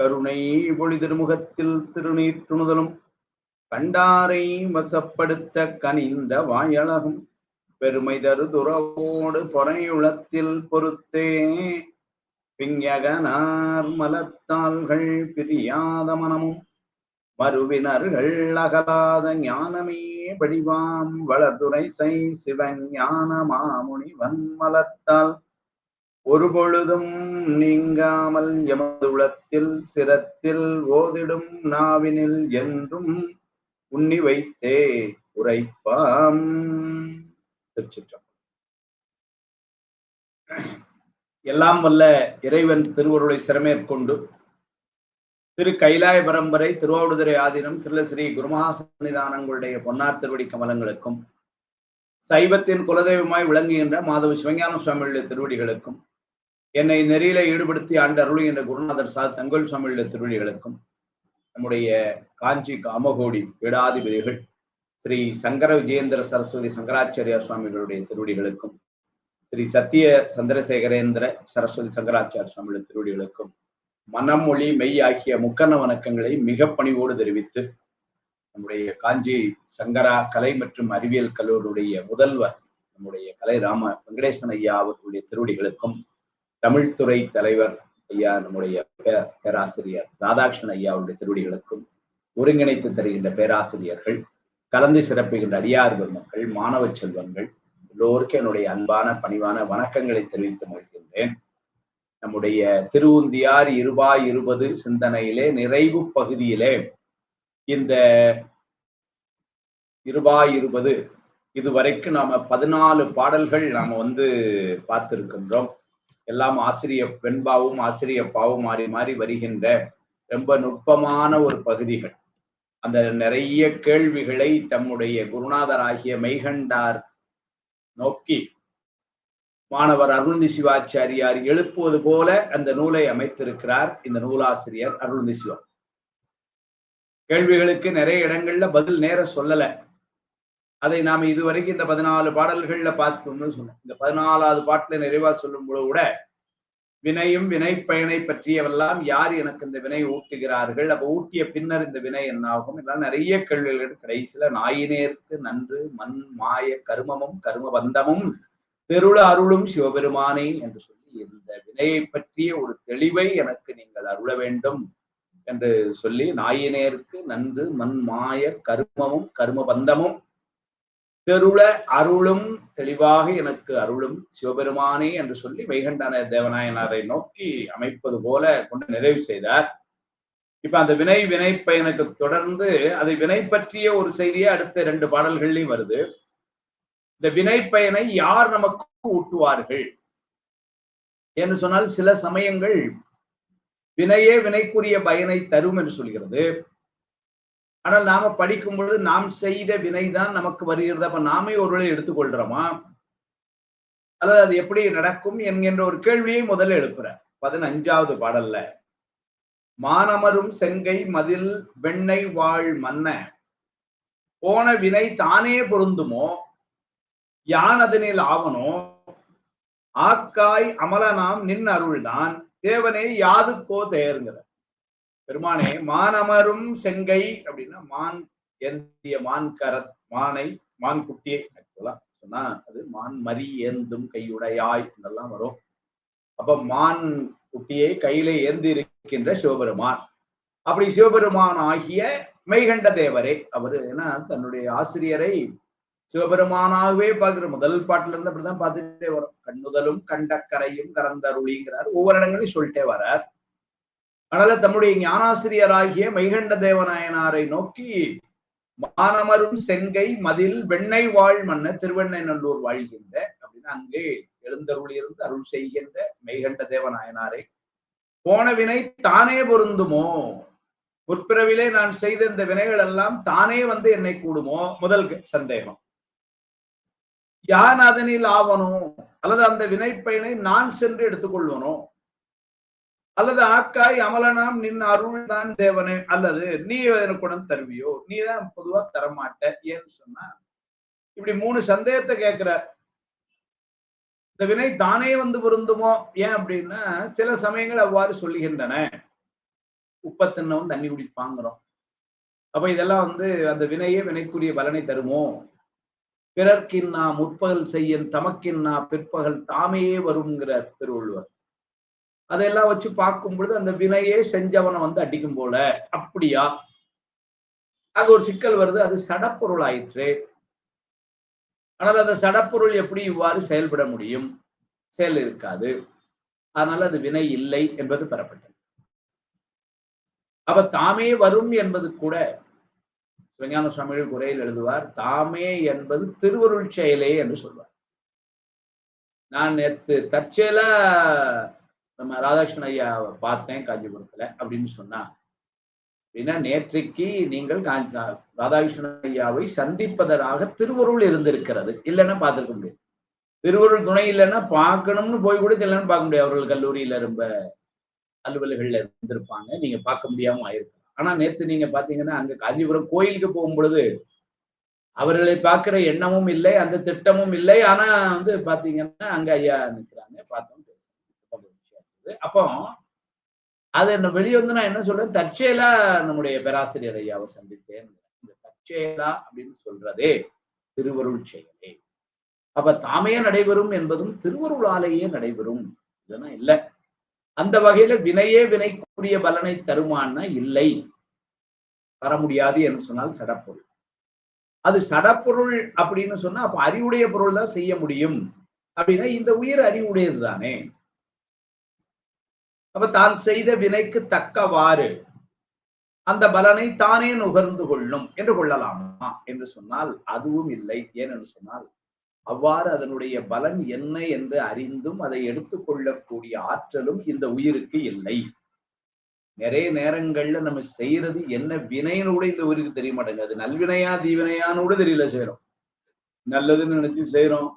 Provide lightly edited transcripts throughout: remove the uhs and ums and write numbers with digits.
கருணை பொழி திருமுகத்தில் திருநீற்றுணுதலும் கண்டாரை வசப்படுத்த கனிந்த வாயழகும் பெருமை தரு துறவோடு பொறையுளத்தில் பொறுத்தே பிஞகனார் மலத்தாள்கள் பிரியாத மனமும் மறுவினர்கள் அகலாத ஞானமே படிவாம் வளர்துறை செய் சிவஞான மாமுனி வன்மலத்தால் ஒரு பொழுதும் நீங்காமல் எமது உளத்தில் சிரத்தில் ஓதிடும் நாவினில் என்றும் உண்ணி வைத்தே உரைப்பாம். திருச்சிற்றம்பலம். எல்லாம் வல்ல இறைவன் திருவருளை சிறமேற்கொண்டு திரு கைலாய பரம்பரை திருவாவடுதுறை ஆதீனம் ஸ்ரீ குருமகா சன்னிதானங்களுடைய பொன்னார் திருவடி கமலங்களுக்கும் சைவத்தின் குலதெய்வமாய் விளங்குகின்ற மாதவ சிவஞான சுவாமியுடைய திருவடிகளுக்கும் என்னை நெறியில ஈடுபடுத்தி ஆண்டு அருளுகின்ற குருநாதர் தங்கோல் சுவாமியுடைய திருவடிகளுக்கும் நம்முடைய காஞ்சி காமகோடி பீடாதிபதிகள் ஸ்ரீ சங்கர விஜயேந்திர சரஸ்வதி சங்கராச்சாரியா சுவாமிகளுடைய திருவடிகளுக்கும் ஸ்ரீ சத்திய சந்திரசேகரேந்திர சரஸ்வதி சங்கராச்சாரிய சுவாமியுடைய திருவடிகளுக்கும் மனம் மொழி மெய் ஆகிய முக்கண்ண வணக்கங்களை மிக பணிவோடு தெரிவித்து நம்முடைய காஞ்சி சங்கரா கலை மற்றும் அறிவியல் கல்லூரியுடைய முதல்வர் நம்முடைய கலை ராம வெங்கடேசன் ஐயா அவர்களுடைய திருவடிகளுக்கும் தமிழ்துறை தலைவர் ஐயா நம்முடைய பேராசிரியர் ராதாகிருஷ்ணன் ஐயா அவருடைய திருவடிகளுக்கும் ஒருங்கிணைத்து தருகின்ற பேராசிரியர்கள் கலந்து சிறப்புகின்ற அடியார் பெருமக்கள் மாணவ செல்வங்கள் எல்லோருக்கும் என்னுடைய அன்பான பணிவான வணக்கங்களை தெரிவித்து மகிழ்கின்றேன். நம்முடைய திருவுந்தியார் 2020 சிந்தனையிலே நிறைவு பகுதியிலே இந்த 2020 இதுவரைக்கும் நாம 14 பாடல்கள் நாம பார்த்திருக்கின்றோம். எல்லாம் ஆசிரியர் வெண்பாவும் ஆசிரியப்பாவும் மாறி மாறி வருகின்ற ரொம்ப நுட்பமான ஒரு பகுதிகள். அந்த நிறைய கேள்விகளை தம்முடைய குருநாதர் ஆகிய மெய்கண்டார் நோக்கி மாணவர் அருள்ந்தி சிவாச்சாரியார் எழுப்புவது போல அந்த நூலை அமைத்திருக்கிறார் இந்த நூலாசிரியர் அருள்ந்தி சிவா. கேள்விகளுக்கு நிறைய இடங்கள்ல பதில் நேர சொல்லல. அதை நாம இதுவரைக்கும் இந்த 14 பாடல்கள்ல பார்த்தோம்னு சொன்னோம். இந்த 14வது பாட்டுல நிறைவா சொல்லும் போது கூட வினையும் வினை பயனை பற்றியவெல்லாம் யார் எனக்கு இந்த வினை ஊட்டுகிறார்கள், அப்ப ஊட்டிய பின்னர் இந்த வினை என்ன ஆகும், இதெல்லாம் நிறைய கேள்விகள். கடைசியில நாயினேற்கு நன்று மண் மாய கருமமும் கரும பந்தமும் தெருள அருளும் சிவபெருமானே என்று சொல்லி இந்த வினையை பற்றிய ஒரு தெளிவை எனக்கு நீங்கள் அருள வேண்டும் என்று சொல்லி நாயினேற்கு நன்று மண் மாய கருமமும் கரும பந்தமும் தெருள அருளும் தெளிவாக எனக்கு அருளும் சிவபெருமானே என்று சொல்லி மெய்கண்டான தேவநாயனாரை நோக்கி அமைப்பது போல கொண்டு நிறைவு செய்தார். இப்ப அந்த வினை பயனுக்கு தொடர்ந்து அதை வினை பற்றிய ஒரு செய்தியே அடுத்த 2 பாடல்கள்லையும் வருது. இந்த வினை பயனை யார் நமக்கு ஊட்டுவார்கள் என்று சொன்னால் சில சமயங்கள் வினையே வினைக்குரிய பயனை தரும் என்று சொல்கிறது. ஆனால் நாம படிக்கும் பொழுது நாம் செய்த வினைதான் நமக்கு வருகிறது. அப்ப நாமே ஒருவேளை எடுத்துக்கொள்றோமா அல்லது அது எப்படி நடக்கும் என்கின்ற ஒரு கேள்வியை முதல்ல எழுப்புற 15வது பாடல்ல மானமரும் செங்கை மதில் வெண்ணெய் வாழ் மன்ன போன வினை தானே பொருந்துமோ யான் அதனில் ஆவனோ ஆக்காய் அமலனாம் நின் அருள்தான் தேவனே யாதுக்கோ தேருங்கிற பெருமானே. மானமரும் செங்கை அப்படின்னா மான் ஏந்திய மானை மான் குட்டியை சொன்னா அது மான் மரி ஏந்தும் கையுடையாய் இதெல்லாம் வரும். அப்ப மான் குட்டியை கையில ஏந்தி இருக்கின்ற சிவபெருமான். அப்படி சிவபெருமான் ஆகிய மெய்கண்ட தேவரே அவரு ஏன்னா தன்னுடைய ஆசிரியரை சிவபெருமானாகவே பார்க்கிற முதல் பாட்டுல இருந்து அப்படிதான் பார்த்துட்டே வரும். கண்ணுதலும் கண்டக்கரையும் கறந்தருளிங்கிறார். ஒவ்வொரு இடங்களையும் சொல்லிட்டே வரார். அதனால தம்முடைய ஞானாசிரியராகிய மெய்கண்ட தேவநாயனாரை நோக்கி மானமரும் செங்கை மதில் வெண்ணெய் வாழ் மன்ன திருவெண்ணெய்நல்லூர் வாழ்கின்ற அப்படின்னா அங்கே எழுந்தருளி இருந்து அருள் செய்கின்ற மெய்கண்ட தேவநாயனாரை போன வினை தானே பொருந்துமோ, முற்பிறவிலே நான் செய்த இந்த வினைகள் எல்லாம் தானே என்னை கூடுமோ முதல் சந்தேகம். யான் அதனில் ஆவனோ அல்லது அந்த வினைப்பயனை நான் சென்று எடுத்துக்கொள்வனோ அல்லது ஆக்காய் அமலனாம் நின் அருள் தான் தேவனே அல்லது நீ எனக்குடன் தருவியோ, நீ தான் பொதுவா தரமாட்ட ஏன்னு சொன்னா இப்படி 3 சந்தேகத்தை கேட்கிறார். இந்த வினை தானே பொருந்துமோ ஏன் அப்படின்னா சில சமயங்கள் அவ்வாறு சொல்லுகின்றன. உப்பை தின்னவும் தண்ணி குடிப்பாங்கிறோம். அப்ப இதெல்லாம் அந்த வினையே வினைக்குரிய பலனை தருமோ? பிறர்க்கின்னா முற்பகல் செய்யன் தமக்கின்னா பிற்பகல் தாமே வருங்கிறார் திருவள்ளுவர். அதெல்லாம் வச்சு பார்க்கும் பொழுது அந்த வினையே செஞ்சவனை அடிக்கும் போல. அப்படியா? அங்க ஒரு சிக்கல் வருது. அது சடப்பொருள் ஆயிற்று. ஆனால் அந்த சடப்பொருள் எப்படி இவ்வாறு செயல்பட முடியும்? செயல் இருக்காது. அதனால அது வினை இல்லை என்பது பெறப்பட்டது. அப்ப தாமே வரும் என்பது கூட சிவஞான சுவாமிகள் உரையில் எழுதுவார், தாமே என்பது திருவருள் செயலே என்று சொல்வார். நான் நேத்து தற்செயலா நம்ம ராதாகிருஷ்ணன் ஐயாவை பார்த்தேன் காஞ்சிபுரத்துல அப்படின்னு சொன்னா, அப்படின்னா நேற்றைக்கு நீங்கள் ராதாகிருஷ்ணன் ஐயாவை சந்திப்பதற்காக திருவருள் இருந்திருக்கிறது. இல்லைன்னா பார்த்திருக்க முடியாது. திருவருள் துணை இல்லைன்னா பார்க்கணும்னு போய் கூட இல்லைன்னு பார்க்க முடியாது. அவர்கள் கல்லூரியில ரொம்ப அலுவலகங்கள்ல இருந்திருப்பாங்க. நீங்க பார்க்க முடியாம ஆயிருக்கும். ஆனா நேத்து நீங்க பாத்தீங்கன்னா அங்க காஞ்சிபுரம் கோயிலுக்கு போகும் பொழுது அவர்களை பார்க்கிற எண்ணமும் இல்லை, அந்த திட்டமும் இல்லை. ஆனா பாத்தீங்கன்னா அங்க ஐயா நிற்கிறாங்க, பார்த்தோம். அப்போ அது என்ன வெளியே நான் என்ன சொல்றேன், தற்செயலா நம்முடைய பேராசிரியர் ஐயாவை சந்தித்தேன். இந்த தற்செயலா அப்படின்னு சொல்றதே திருவருள் செயலே. அப்ப தாமே நடைபெறும் என்பதும் திருவருளாலேயே நடைபெறும். இதெல்லாம் இல்லை. அந்த வகையில வினையே வினைக்குரிய பலனை தருமான்னா இல்லை, தர முடியாது என்று சொன்னால் சடப்பொருள். அது சடப்பொருள் அப்படின்னு சொன்னா அப்ப அறிவுடைய பொருள் தான் செய்ய முடியும் அப்படின்னா இந்த உயிர் அறிவுடையது தானே. அப்ப தான் செய்த வினைக்கு தக்கவாறு அந்த பலனை தானே நுகர்ந்து கொள்ளும் என்று கொள்ளலாமா என்று சொன்னால் அதுவும் இல்லை. ஏனென்று சொன்னால் அவ்வாறு அதனுடைய பலன் என்ன என்று அறிந்தும் அதை எடுத்துக்கொள்ளக்கூடிய ஆற்றலும் இந்த உயிருக்கு இல்லை. நிறைய நேரங்கள்ல நம்ம செய்யறது என்ன வினைன்னு கூட இந்த உயிருக்கு தெரிய மாட்டேங்குது. அது நல்வினையா தீவினையான்னு கூட தெரியல. செய்யறோம், நல்லதுன்னு நினைச்சு செய்யறோம்.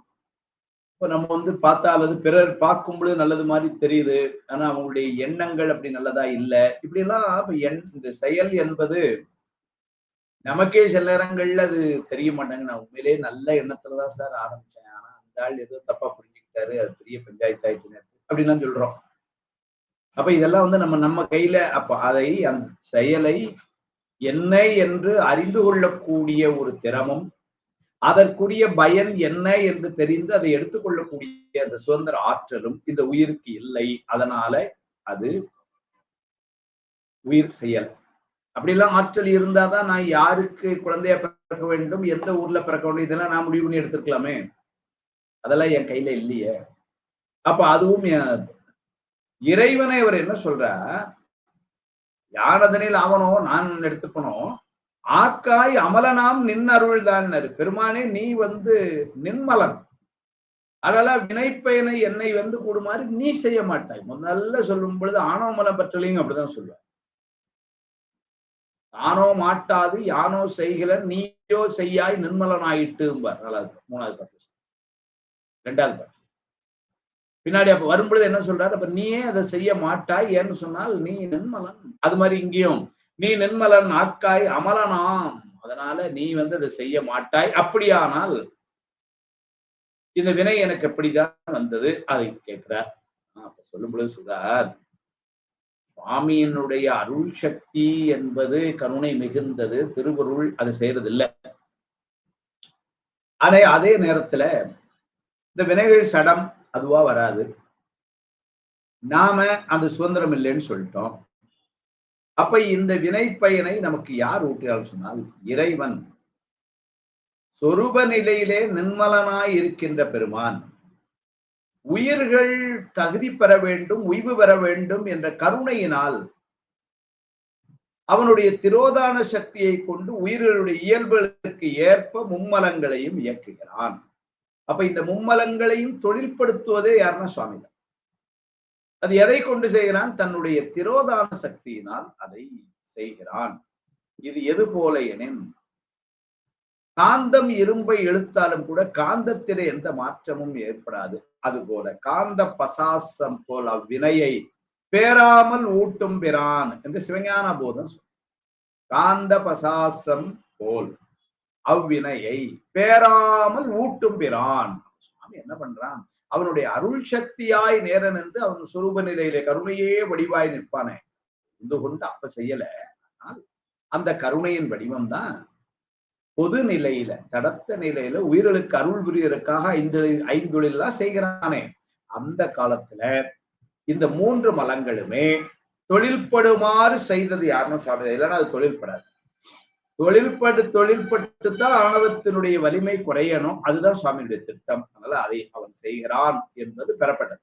இப்ப நம்ம பார்த்தா அல்லது பிறர் பார்க்கும் பொழுது நல்லது மாதிரி தெரியுது. ஆனா அவங்களுடைய எண்ணங்கள் அப்படி நல்லதா இல்லை. இப்படி எல்லாம் இந்த செயல் என்பது நமக்கே சில நேரங்கள்ல அது தெரிய மாட்டாங்க. நான் உண்மையிலேயே நல்ல எண்ணத்துலதான் சார் ஆரம்பிச்சேன், ஆனா அந்த ஆள் ஏதோ தப்பா புரிஞ்சுக்கிட்டாரு, அது பெரிய பஞ்சாயத்து ஆயிடுச்சு அப்படின்லாம் சொல்றோம். அப்ப இதெல்லாம் நம்ம கையில. அப்ப அதை அந்த செயலை என்ன என்று அறிந்து கொள்ளக்கூடிய ஒரு திறமும் அதற்குரிய பயன் என்ன என்று தெரிந்து அதை எடுத்துக்கொள்ளக்கூடிய அந்த சுதந்திர ஆற்றலும் இந்த உயிருக்கு இல்லை. அதனால அது உயிர் செயல். அப்படிலாம் ஆற்றல் இருந்தாதான் நான் யாருக்கு குழந்தையா பிறக்க வேண்டும், எந்த ஊர்ல பிறக்க வேண்டும், இதெல்லாம் நான் முடிவு பண்ணி எடுத்திருக்கலாமே. அதெல்லாம் என் கையில இல்லையே. அப்ப அதுவும் இறைவனை அவர் என்ன சொல்ற, யானதனில் ஆவனோ நான் எடுத்துக்கணும், ஆக்காய் அமலனாம் நின் அருள் தான். பெருமானே நீ நின்மலன், அதெல்லாம் வினைப்பயனை என்னை கூடுமாறு நீ செய்ய மாட்டாய். முதல்ல சொல்லும் பொழுது ஆணவமலம் பற்றலையும் அப்படிதான் சொல்லுவார். தானோ மாட்டாது யானோ செய்கிற நீயோ செய்யாய் நின்மலனாயிட்டு. மூணாவது பாட்டு, ரெண்டாவது பாட்டு. பின்னாடி அப்ப வரும்பொழுது என்ன சொல்றாரு, அப்ப நீயே அதை செய்ய மாட்டாய் ஏன்னு சொன்னால் நீ நின்மலன். அது மாதிரி இங்கேயும் நீ நின்மலன் ஆக்காய் அமலனாம், அதனால நீ அதை செய்ய மாட்டாய். அப்படியானால் இந்த வினை எனக்கு எப்படிதான் வந்தது அதை கேட்கிறார். அப்ப சொல்லும் பொழுது சொல்றார், சுவாமியினுடைய அருள் சக்தி என்பது கருணை மிகுந்தது, திருவருள் அதை செய்யறதில்லை. அதே நேரத்துல இந்த வினைகள் சடம் அதுவா வராது. நாம அந்த சுதந்திரம் இல்லைன்னு சொல்லிட்டோம். அப்ப இந்த வினை பயனை நமக்கு யார் ஊட்டுகிறார் சொன்னால் இறைவன். சொரூப நிலையிலே நின்மலனாய் இருக்கின்ற பெருமான் உயிர்கள் தகுதி பெற வேண்டும், உய்வு பெற வேண்டும் என்ற கருணையினால் அவனுடைய திரோதான சக்தியை கொண்டு உயிர்களுடைய இயல்புகளுக்கு ஏற்ப மும்மலங்களையும் இயக்குகிறான். அப்ப இந்த மும்மலங்களையும் தொழில்படுத்துவதே யாருன்னா சுவாமி தான். அது எதை கொண்டு செய்கிறான்? தன்னுடைய திரோதான சக்தியினால் அதை செய்கிறான். இது எது போல எனின், காந்தம் இரும்பை இழுத்தாலும் கூட காந்தத்திலே எந்த மாற்றமும் ஏற்படாது. அதுபோல காந்த பசாசம் போல் அவ்வினையை பேராமல் ஊட்டும் பிரான் என்று சிவஞான போதம் சொல்ற. காந்த பசாசம் போல் அவ்வினையை பேராமல் ஊட்டும் பிரான். சுவாமி என்ன பண்றான்? அவனுடைய அருள் சக்தியாய் நேர நின்று அவன் சுரூப நிலையிலே கருணையே வடிவாய் நிற்பானே. புரிந்து கொண்டு அப்ப செய்யல. அந்த கருணையின் வடிவம் தான் பொது நிலையில, தடத்த நிலையில உயிர்களுக்கு அருள் புரியறதுக்காக ஐந்தொழிலாம் செய்கிறானே, அந்த காலத்துல இந்த 3 மலங்களுமே தொழில்படுமாறு செய்தது யாருன்னு சாமி, இல்லைன்னா அது தொழில்படாது. தொழில்பட்டு தான் ஆணவத்தினுடைய வலிமை குறையணும். அதுதான் சுவாமியுடைய திட்டம். அதனால அதை அவன் செய்கிறான் என்பது பெறப்பட்டது.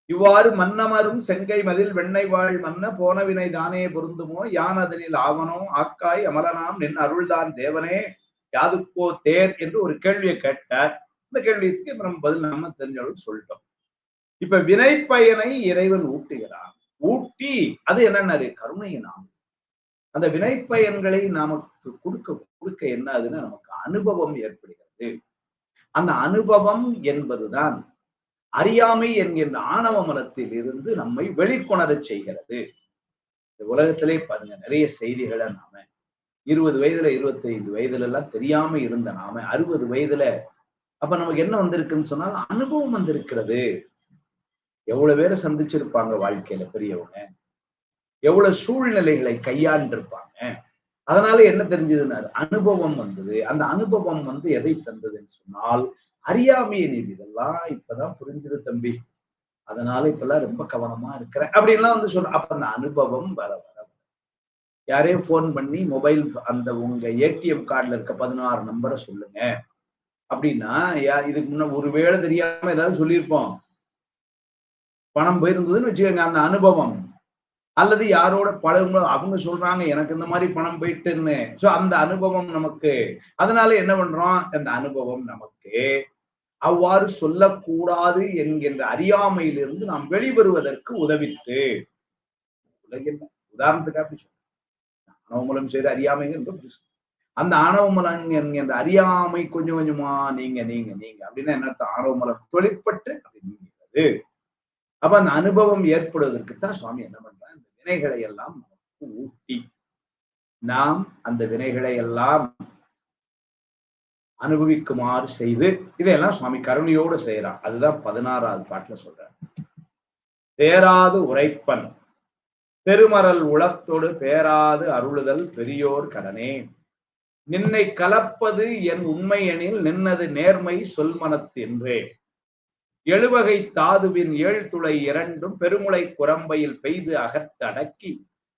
இவ்வாறு மன்னமரும் செங்கை மதில் வெண்ணை வாழ் மன்ன போனவினை தானே பொருந்துமோ யான் அதனில் ஆவனோ ஆக்காய் அமலனாம் நின் அருள்தான் தேவனே யாதுக்கோ தேர் என்று ஒரு கேள்வியை கேட்டார். இந்த கேள்விக்கு நம்ம பதில் நம்ம தெரிஞ்சவளுக்கு சொல்லிட்டோம். இப்ப வினை பயனை இறைவன் ஊட்டுகிறான். ஊட்டி அது என்னன்னாரு கருணையினாம். அந்த வினை பயன்களை நமக்கு கொடுக்க என்ன ஆகுதுன்னா நமக்கு அனுபவம் ஏற்படுகிறது. அந்த அனுபவம் என்பதுதான் அறியாமை என்கின்ற ஆணவ மனத்தில் இருந்து நம்மை வெளிக்கொணரச் செய்கிறது. இந்த உலகத்திலே பாருங்க, நிறைய செய்திகளை நாம 20 வயதுல 25 வயதுல எல்லாம் தெரியாம இருந்த நாம 60 வயதுல அப்ப நமக்கு என்ன வந்திருக்குன்னு சொன்னால் அனுபவம் வந்திருக்கிறது. எவ்வளவு பேரை சந்திச்சிருப்பாங்க வாழ்க்கையில பெரியவங்க, எவ்வளவு சூழ்நிலைகளை கையாண்டிருப்பாங்க. அதனால என்ன தெரிஞ்சதுன்னாரு அனுபவம் வந்தது. அந்த அனுபவம் எதை தந்ததுன்னு சொன்னால் அறியாமையை நீ இதெல்லாம் இப்பதான் புரிஞ்சுது தம்பி, அதனால இப்பெல்லாம் ரொம்ப கவனமா இருக்கிறேன் அப்படின்லாம் சொல்ற. அப்ப அந்த அனுபவம் வர வர யாரையும் போன் பண்ணி மொபைல் அந்த உங்க ஏடிஎம் கார்டுல இருக்க 16 நம்பரை சொல்லுங்க அப்படின்னா இதுக்கு முன்ன ஒருவேளை தெரியாம ஏதாவது சொல்லியிருப்போம். பணம் போயிருந்ததுன்னு வச்சுக்கோங்க, அந்த அனுபவம். அல்லது யாரோட பழகும்போது அவங்க சொல்றாங்க எனக்கு இந்த மாதிரி பணம் போயிட்டுன்னு. சோ அந்த அனுபவம் நமக்கு. அதனால என்ன பண்றோம், அந்த அனுபவம் நமக்கு அவ்வாறு சொல்லக்கூடாது என்கின்ற அறியாமையிலிருந்து நாம் வெளிவருவதற்கு உதவிட்டு உதாரணத்துக்கு அப்படி சொல்றேன். ஆணவமலம் செய்த அறியாமைங்க அந்த ஆணவமலம் என்கின்ற அறியாமை கொஞ்சம் கொஞ்சமா நீங்க நீங்க நீங்க அப்படின்னா என்ன ஆணவமலம் தொழிற்பட்டு அப்படி நீங்கிறது. அப்ப அந்த அனுபவம் ஏற்படுவதற்குத்தான் சுவாமி என்ன பண்றாங்க, இந்த வினைகளை எல்லாம் நமக்கு ஊட்டி நாம் அந்த வினைகளை எல்லாம் அனுபவிக்குமாறு செய்து இதையெல்லாம் சுவாமி கருணையோடு செய்யறான். அதுதான் 16வது பாட்டுல சொல்றார். தேராது உரைப்பன் பெருமரல் உளத்தோடு பேராது அருளுதல் பெரியோர் கடனே நின்னை கலப்பது என் உண்மை எனில் நின்னது நேர்மை சொல்மனத்தென்றே எழுவகை தாதுவின் 7 துளை 2 பெருமுளை குரம்பையில் பெய்து அகத்து அடக்கி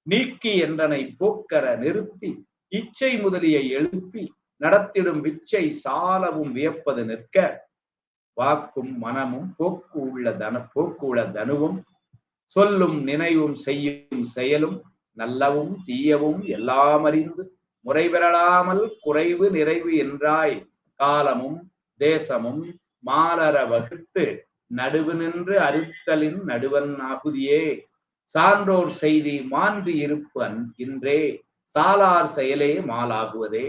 நீக்கி என்றனை போக்கர நிறுத்தி இச்சை முதலியை எழுப்பி நடத்திடும் விச்சை சாலவும் வியப்பது நிற்க வாக்கும் மனமும் போக்கு உள்ள தனுவும் சொல்லும் நினைவும் செய்யும் செயலும் நல்லவும் தீயவும் எல்லாம் அறிந்து முறைபெறலாமல் குறைவு நிறைவு என்றாய் காலமும் தேசமும் மாலர வகுத்து நடுவு நின்று அறுத்தலின் நடுவன் ஆகுதியே சான்றோர் செய்தி மான்றி இருப்பன் இன்றே சாலார் செயலே மாலாகுவதே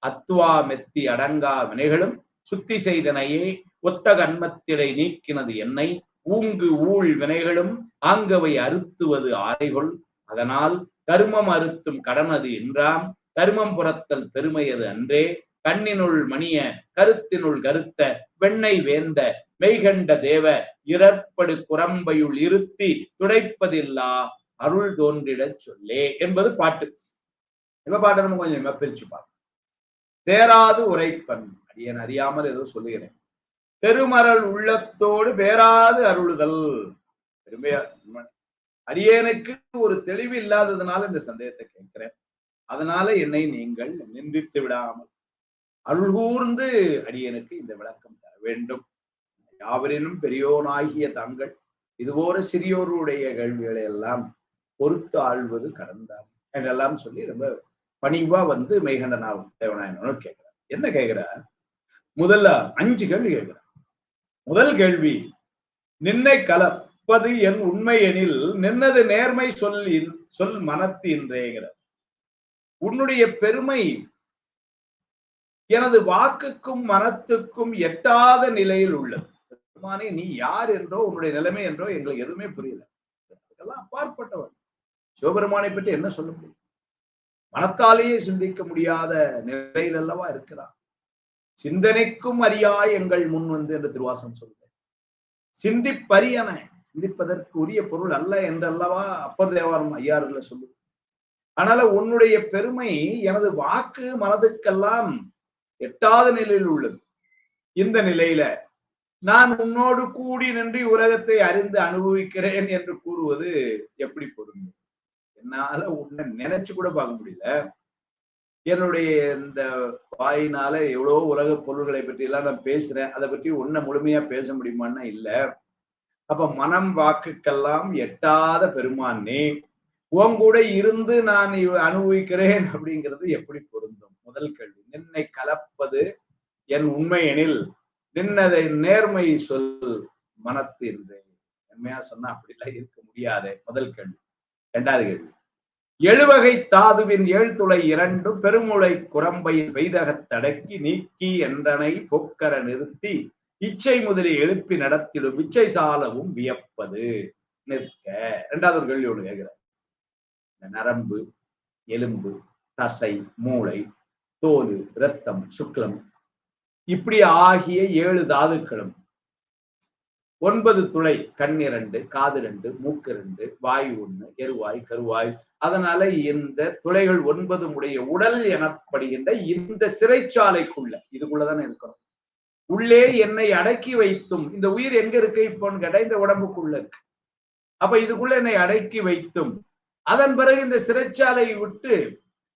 அத்துவா மெத்தி அடங்கா வினைகளும் சுத்தி செய்தனையே ஒத்த கண்மத்திடை நீக்கினது என்னை ஊங்கு ஊழ் வினைகளும் ஆங்கவை அறுத்துவது ஆரைகொள் அதனால் கருமம் அறுத்தும் கடனது என்றாம் கருமம் புறத்தல் பெருமையது அன்றே கண்ணினுள் மணிய கருத்தினுள் கருத்த வெண்ணை வேந்த மெய்கண்ட தேவ இறப்படு குரம்பையுள் இருத்தி துடைப்பதில்லா அருள் தோன்றிடச் சொல்லே என்பது பாட்டு. இப்ப பாட்டு நம்ம கொஞ்சம் பிரிச்சு பார்ப்போம். தேராது உரைப்பன், அடியன் அறியாமல் ஏதோ சொல்லுகிறேன். பெருமரல் உள்ளத்தோடு பேராது அருளுதல். பெருமையா அடியேனுக்கு ஒரு தெளிவு இல்லாததுனால இந்த சந்தேகத்தை கேட்கிறேன். அதனால என்னை நீங்கள் நிந்தித்து விடாமல் அருள் கூர்ந்து அடியனுக்கு இந்த விளக்கம் தர வேண்டும். யாவரினும் பெரியோனாகிய தாங்கள் இதுபோல சிறியோருடைய கேள்விகளை எல்லாம் பொறுத்து ஆழ்வது கடந்தார் என்றெல்லாம் சொல்லி ரொம்ப பணிவா மெய்கண்டனாவும் தேவநாயனோடு கேட்கிறார். என்ன கேட்கிறார்? முதல்ல 5 கேள்வி கேட்கிறார். முதல் கேள்வி, நின்னை கலப்பது என் உண்மை எனில் நின்னது நேர்மை சொல் மனத்தின்றேங்கிறார். உன்னுடைய பெருமை எனது வாக்குக்கும் மனத்துக்கும் எட்டாத நிலையில் உள்ளது. பெருமானே, நீ யார் என்றோ உன்னுடைய நிலைமை என்றோ எங்களுக்கு எதுவுமே புரியல. அதெல்லாம் அப்பாற்பட்டவன். சிவபெருமானை பற்றி என்ன சொல்ல முடியும்? மனத்தாலேயே சிந்திக்க முடியாத நிலையில் அல்லவா இருக்கிறான். சிந்தனைக்கும் அறியாய் எங்கள் முன் என்று திருவாசகம் சொல்றேன். சிந்திப்பரியன சிந்திப்பதற்கு உரிய பொருள் அல்ல என்றல்லவா அப்பர் தேவாரம் ஐயாறுல சொல்லு. அதனால உன்னுடைய பெருமை எனது வாக்கு மனதுக்கெல்லாம் எட்டாத நிலையில் உள்ளது. இந்த நிலையில நான் உன்னோடு கூடி நின்று உலகத்தை அறிந்து அனுபவிக்கிறேன் என்று கூறுவது எப்படி பொருந்தும்? என்னால உன்னை நினைச்சு கூட பார்க்க முடியல. என்னுடைய இந்த வாயினால எவ்வளவு உலக பொருள்களை பற்றி எல்லாம் நான் பேசுறேன். அதை பற்றி உன்னை முழுமையா பேச முடியுமான்னா இல்ல. அப்ப மனம் வாக்குக்கெல்லாம் எட்டாத பெருமான் நீ உன் கூட இருந்து நான் அனுபவிக்கிறேன் அப்படிங்கிறது எப்படி பொருந்தும்? முதல் கேள்வி. நின்னை கலப்பது என் உண்மை எனில் நின்னதை நேர்மை சொல் மனத்து என்று. உண்மையா சொன்னா அப்படிலாம் இருக்க முடியாது. முதல் கேள்வி. இரண்டாவது கேள்வி. எழுவகை தாதுவின் ஏழ்துளை இரண்டும் பெருமுளை குரம்பையில் பெய்தகத்தடக்கி நீக்கி என்றனை பொக்கர நிறுத்தி இச்சை முதலில் எழுப்பி நடத்திடும் இச்சை சாலவும் வியப்பது நிற்க. இரண்டாவது ஒரு கேள்வி ஒண்ணு கேட்கிறேன். நரம்பு, எலும்பு, தசை, மூளை, தோல், இரத்தம், சுக்லம் இப்படி ஆகிய 7 தாதுக்களும் 9 துளை, கண் 2, காது 2, மூக்கு 2, வாய் 1, எருவாய், கருவாய். அதனால இந்த துளைகள் 9 உடைய உடல் எனப்படுகின்ற இந்த சிறைச்சாலைக்குள்ள இதுக்குள்ளதானே இருக்கிறோம். உள்ளே என்னை அடக்கி வைத்தும் இந்த உயிர் எங்க இருக்கு இப்போன்னு கேட்டா இந்த உடம்புக்குள்ள இருக்கு. அப்ப இதுக்குள்ள என்னை அடக்கி வைத்தும் அதன் பிறகு இந்த சிறைச்சாலையை விட்டு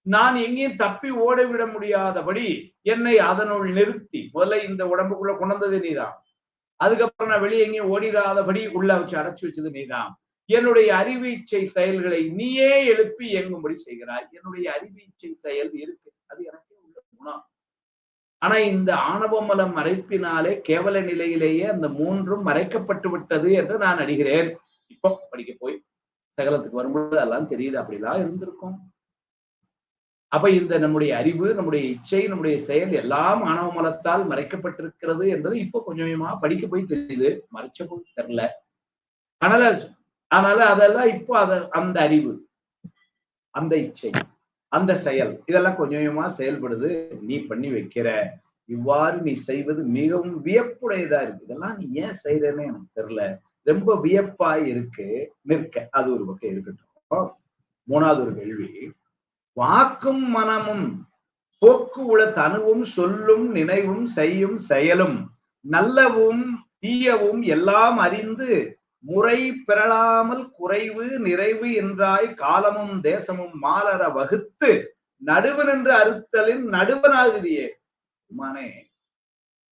நான் எங்கேயும் தப்பி ஓடிவிட முடியாதபடி என்னை அதனுள் நிறுத்தி முதல்ல இந்த உடம்புக்குள்ள கொண்டது நீதான். அதுக்கப்புறம் நான் வெளியே எங்கேயும் ஓடிடாதபடி உள்ள வச்சு அடைச்சு வச்சது நீதான். என்னுடைய அறிவீச்சை செயல்களை நீயே எழுப்பி இயங்கும்படி செய்கிறாய். என்னுடைய அறிவீச்சை செயல் இருக்கு, அது எனக்கு உள்ள குணம். ஆனா இந்த ஆணவமலம் மறைப்பினாலே கேவல நிலையிலேயே அந்த 3ம் மறைக்கப்பட்டு விட்டது என்று நான் அறிகிறேன். இப்போ படிக்க போய் சகலத்துக்கு வரும்பொழுது எல்லாம் தெரியுது. அப்படிலாம் இருந்திருக்கும். அப்ப இந்த நம்முடைய அறிவு, நம்முடைய இச்சை, நம்முடைய செயல் எல்லாம் ஆணவ மலத்தால் மறைக்கப்பட்டிருக்கிறது என்பது இப்போ கொஞ்சம் கொஞ்சமா படிக்க போய் தெரியுது. மறைச்ச போய் தெரியல. அதனால அதெல்லாம் இப்போ அந்த அறிவு, அந்த இச்சை, அந்த செயல் இதெல்லாம் கொஞ்சம் கொஞ்சமா செயல்படுது. நீ பண்ணி வைக்கிற இவ்வாறு நீ செய்வது மிகவும் வியப்புடையதா இருக்கு. இதெல்லாம் நீ ஏன் செய்யறேன்னு எனக்கு தெரியல. ரொம்ப வியப்பாய் இருக்கு. நிற்க. அது ஒரு பக்கம் இருக்கட்டும். மூணாவது ஒரு கேள்வி. வாக்கும் மனமும் போக்கு உள தனுவும் சொல்லும் நினைவும் செய்யும் செயலும் நல்லவும் தீயவும் எல்லாம் அறிந்து முறை பெறலாமல் குறைவு நிறைவு என்றாய் காலமும் தேசமும் மாலர வகுத்து நடுவு நின்று அறுத்தலின் நடுவனாகுதியே. உமானே,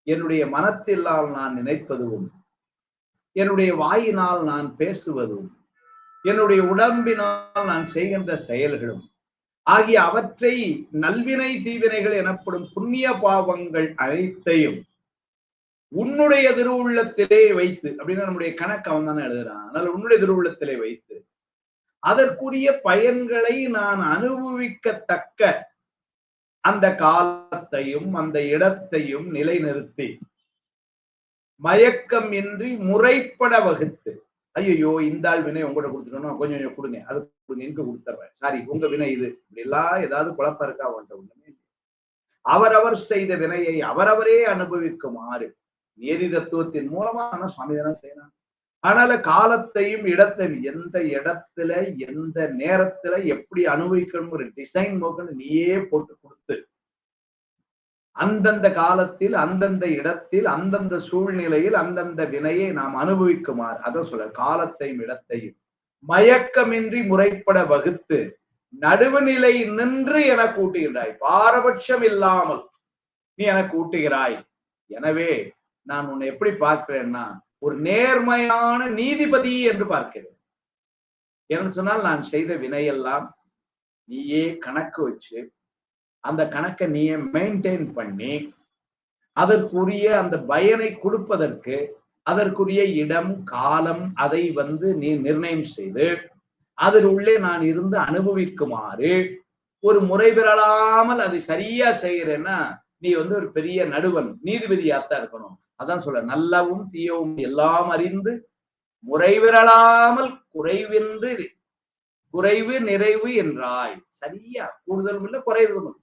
என்னுடைய மனத்தில்லால் நான் நினைப்பதும் என்னுடைய வாயினால் நான் பேசுவதும் என்னுடைய உடம்பினால் நான் செய்கின்ற செயல்களும் ஆகிய அவற்றை நல்வினை தீவினைகள் எனப்படும் புண்ணிய பாவங்கள் அனைத்தையும் உன்னுடைய திருவுள்ளத்திலே வைத்து, அப்படின்னா நம்முடைய கணக்கு அவன் தானே எழுதுறான். அதனால உன்னுடைய திருவுள்ளத்திலே வைத்து அதற்குரிய பயன்களை நான் அனுபவிக்கத்தக்க அந்த காலத்தையும் அந்த இடத்தையும் நிலைநிறுத்தி மயக்கம் இன்றி முறைப்பட வகுத்து. ஐயோ இந்த ஆள் வினை உங்கள்கிட்ட கொடுத்துட்டோம், கொஞ்சம் கொஞ்சம் கொடுங்க, அது கொடுங்க, இங்க கொடுத்துறேன், சாரி உங்க வினை இது, இப்படி எல்லாம் ஏதாவது குழப்பம் இருக்கா அவன்கிட்ட? ஒண்ணுமே இல்லை. அவரவர் செய்த வினையை அவரவரே அனுபவிக்குமாறு நீதி தத்துவத்தின் மூலமா சுவாமி தானே செய்யலாம். அதனால காலத்தையும் இடத்தையும் எந்த இடத்துல எந்த நேரத்துல எப்படி அனுபவிக்கணும் ஒரு டிசைன் நோக்கன்னு நீயே போட்டு கொடுத்து அந்தந்த காலத்தில் அந்தந்த இடத்தில் அந்தந்த சூழ்நிலையில் அந்தந்த வினையை நாம் அனுபவிக்குமாறு அதான் சொல்ல காலத்தையும் இடத்தையும் மயக்கமின்றி முறைப்பட வகுத்து நடுவுநிலை நின்று என கூட்டுகிறாய். பாரபட்சம் இல்லாமல் நீ என கூட்டுகிறாய். எனவே நான் உன்னை எப்படி பார்க்கிறேன்னா ஒரு நேர்மையான நீதிபதி என்று பார்க்கிறேன். என்று சொன்னால் நான் செய்த வினையெல்லாம் நீயே கணக்கு வச்சு அந்த கணக்கை நீயே மெயின்டைன் பண்ணி அதற்குரிய அந்த பயனை கொடுப்பதற்கு அதற்குரிய இடம் காலம் அதை நீ நிர்ணயம் செய்து அதன் உள்ளே நான் இருந்து அனுபவிக்குமாறு ஒரு முறை பெறலாமல் அதை சரியா செய்கிறேன்னா நீ ஒரு பெரிய நடுவன் நீதிபதியாத்தான் இருக்கணும். அதான் சொல்ல நல்லவும் தீயவும் எல்லாம் அறிந்து முறை பெறலாமல் குறைவு நிறைவு என்றாய். சரியா கூடுதலும் இல்லை குறைவதும் இல்லை.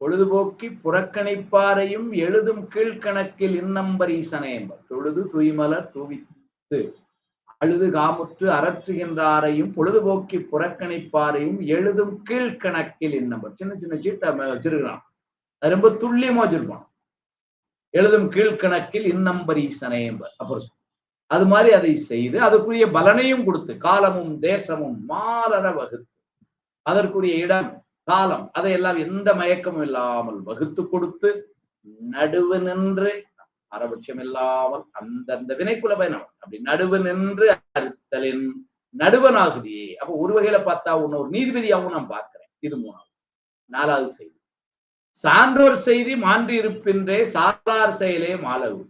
பொழுதுபோக்கி புறக்கணிப்பாரையும் எழுதும் கீழ்கணக்கில் இன்னம்பரீசனே என்பர். தொழுது துய்மலர் தூவித்து அழுது காமுற்று அரற்றுகின்றாரையும் பொழுதுபோக்கி புறக்கணிப்பாரையும் எழுதும் கீழ்கணக்கில் இன்னம்பர். சின்ன சின்ன சீட்டை வச்சிருக்கிறான், அது ரொம்ப துல்லியமா வச்சிருப்பான். எழுதும் கீழ்கணக்கில் இன்னம்பரீசனே என்பர். அப்புறம் அது மாதிரி அதை செய்து அதற்குரிய பலனையும் கொடுத்து காலமும் தேசமும் மாலர வகுத்து அதற்குரிய இடம் காலம் அதையெல்லாம் எந்த மயக்கமும் இல்லாமல் வகுத்து கொடுத்து நடுவு நின்று அரபட்சம் இல்லாமல் அந்தந்த வினைக்குல பயணம் அப்படி நடுவு நின்று அறுத்தலின் நடுவனாகுதியே. அப்ப ஒரு வகையில பார்த்தா ஒரு நீதிபதியாகவும் நான் பார்க்கிறேன். இது 3வது. 4வது செய்தி, சான்றோர் செய்தி மாற்றி இருப்பின்றே சாலார் செயலே மாலவு.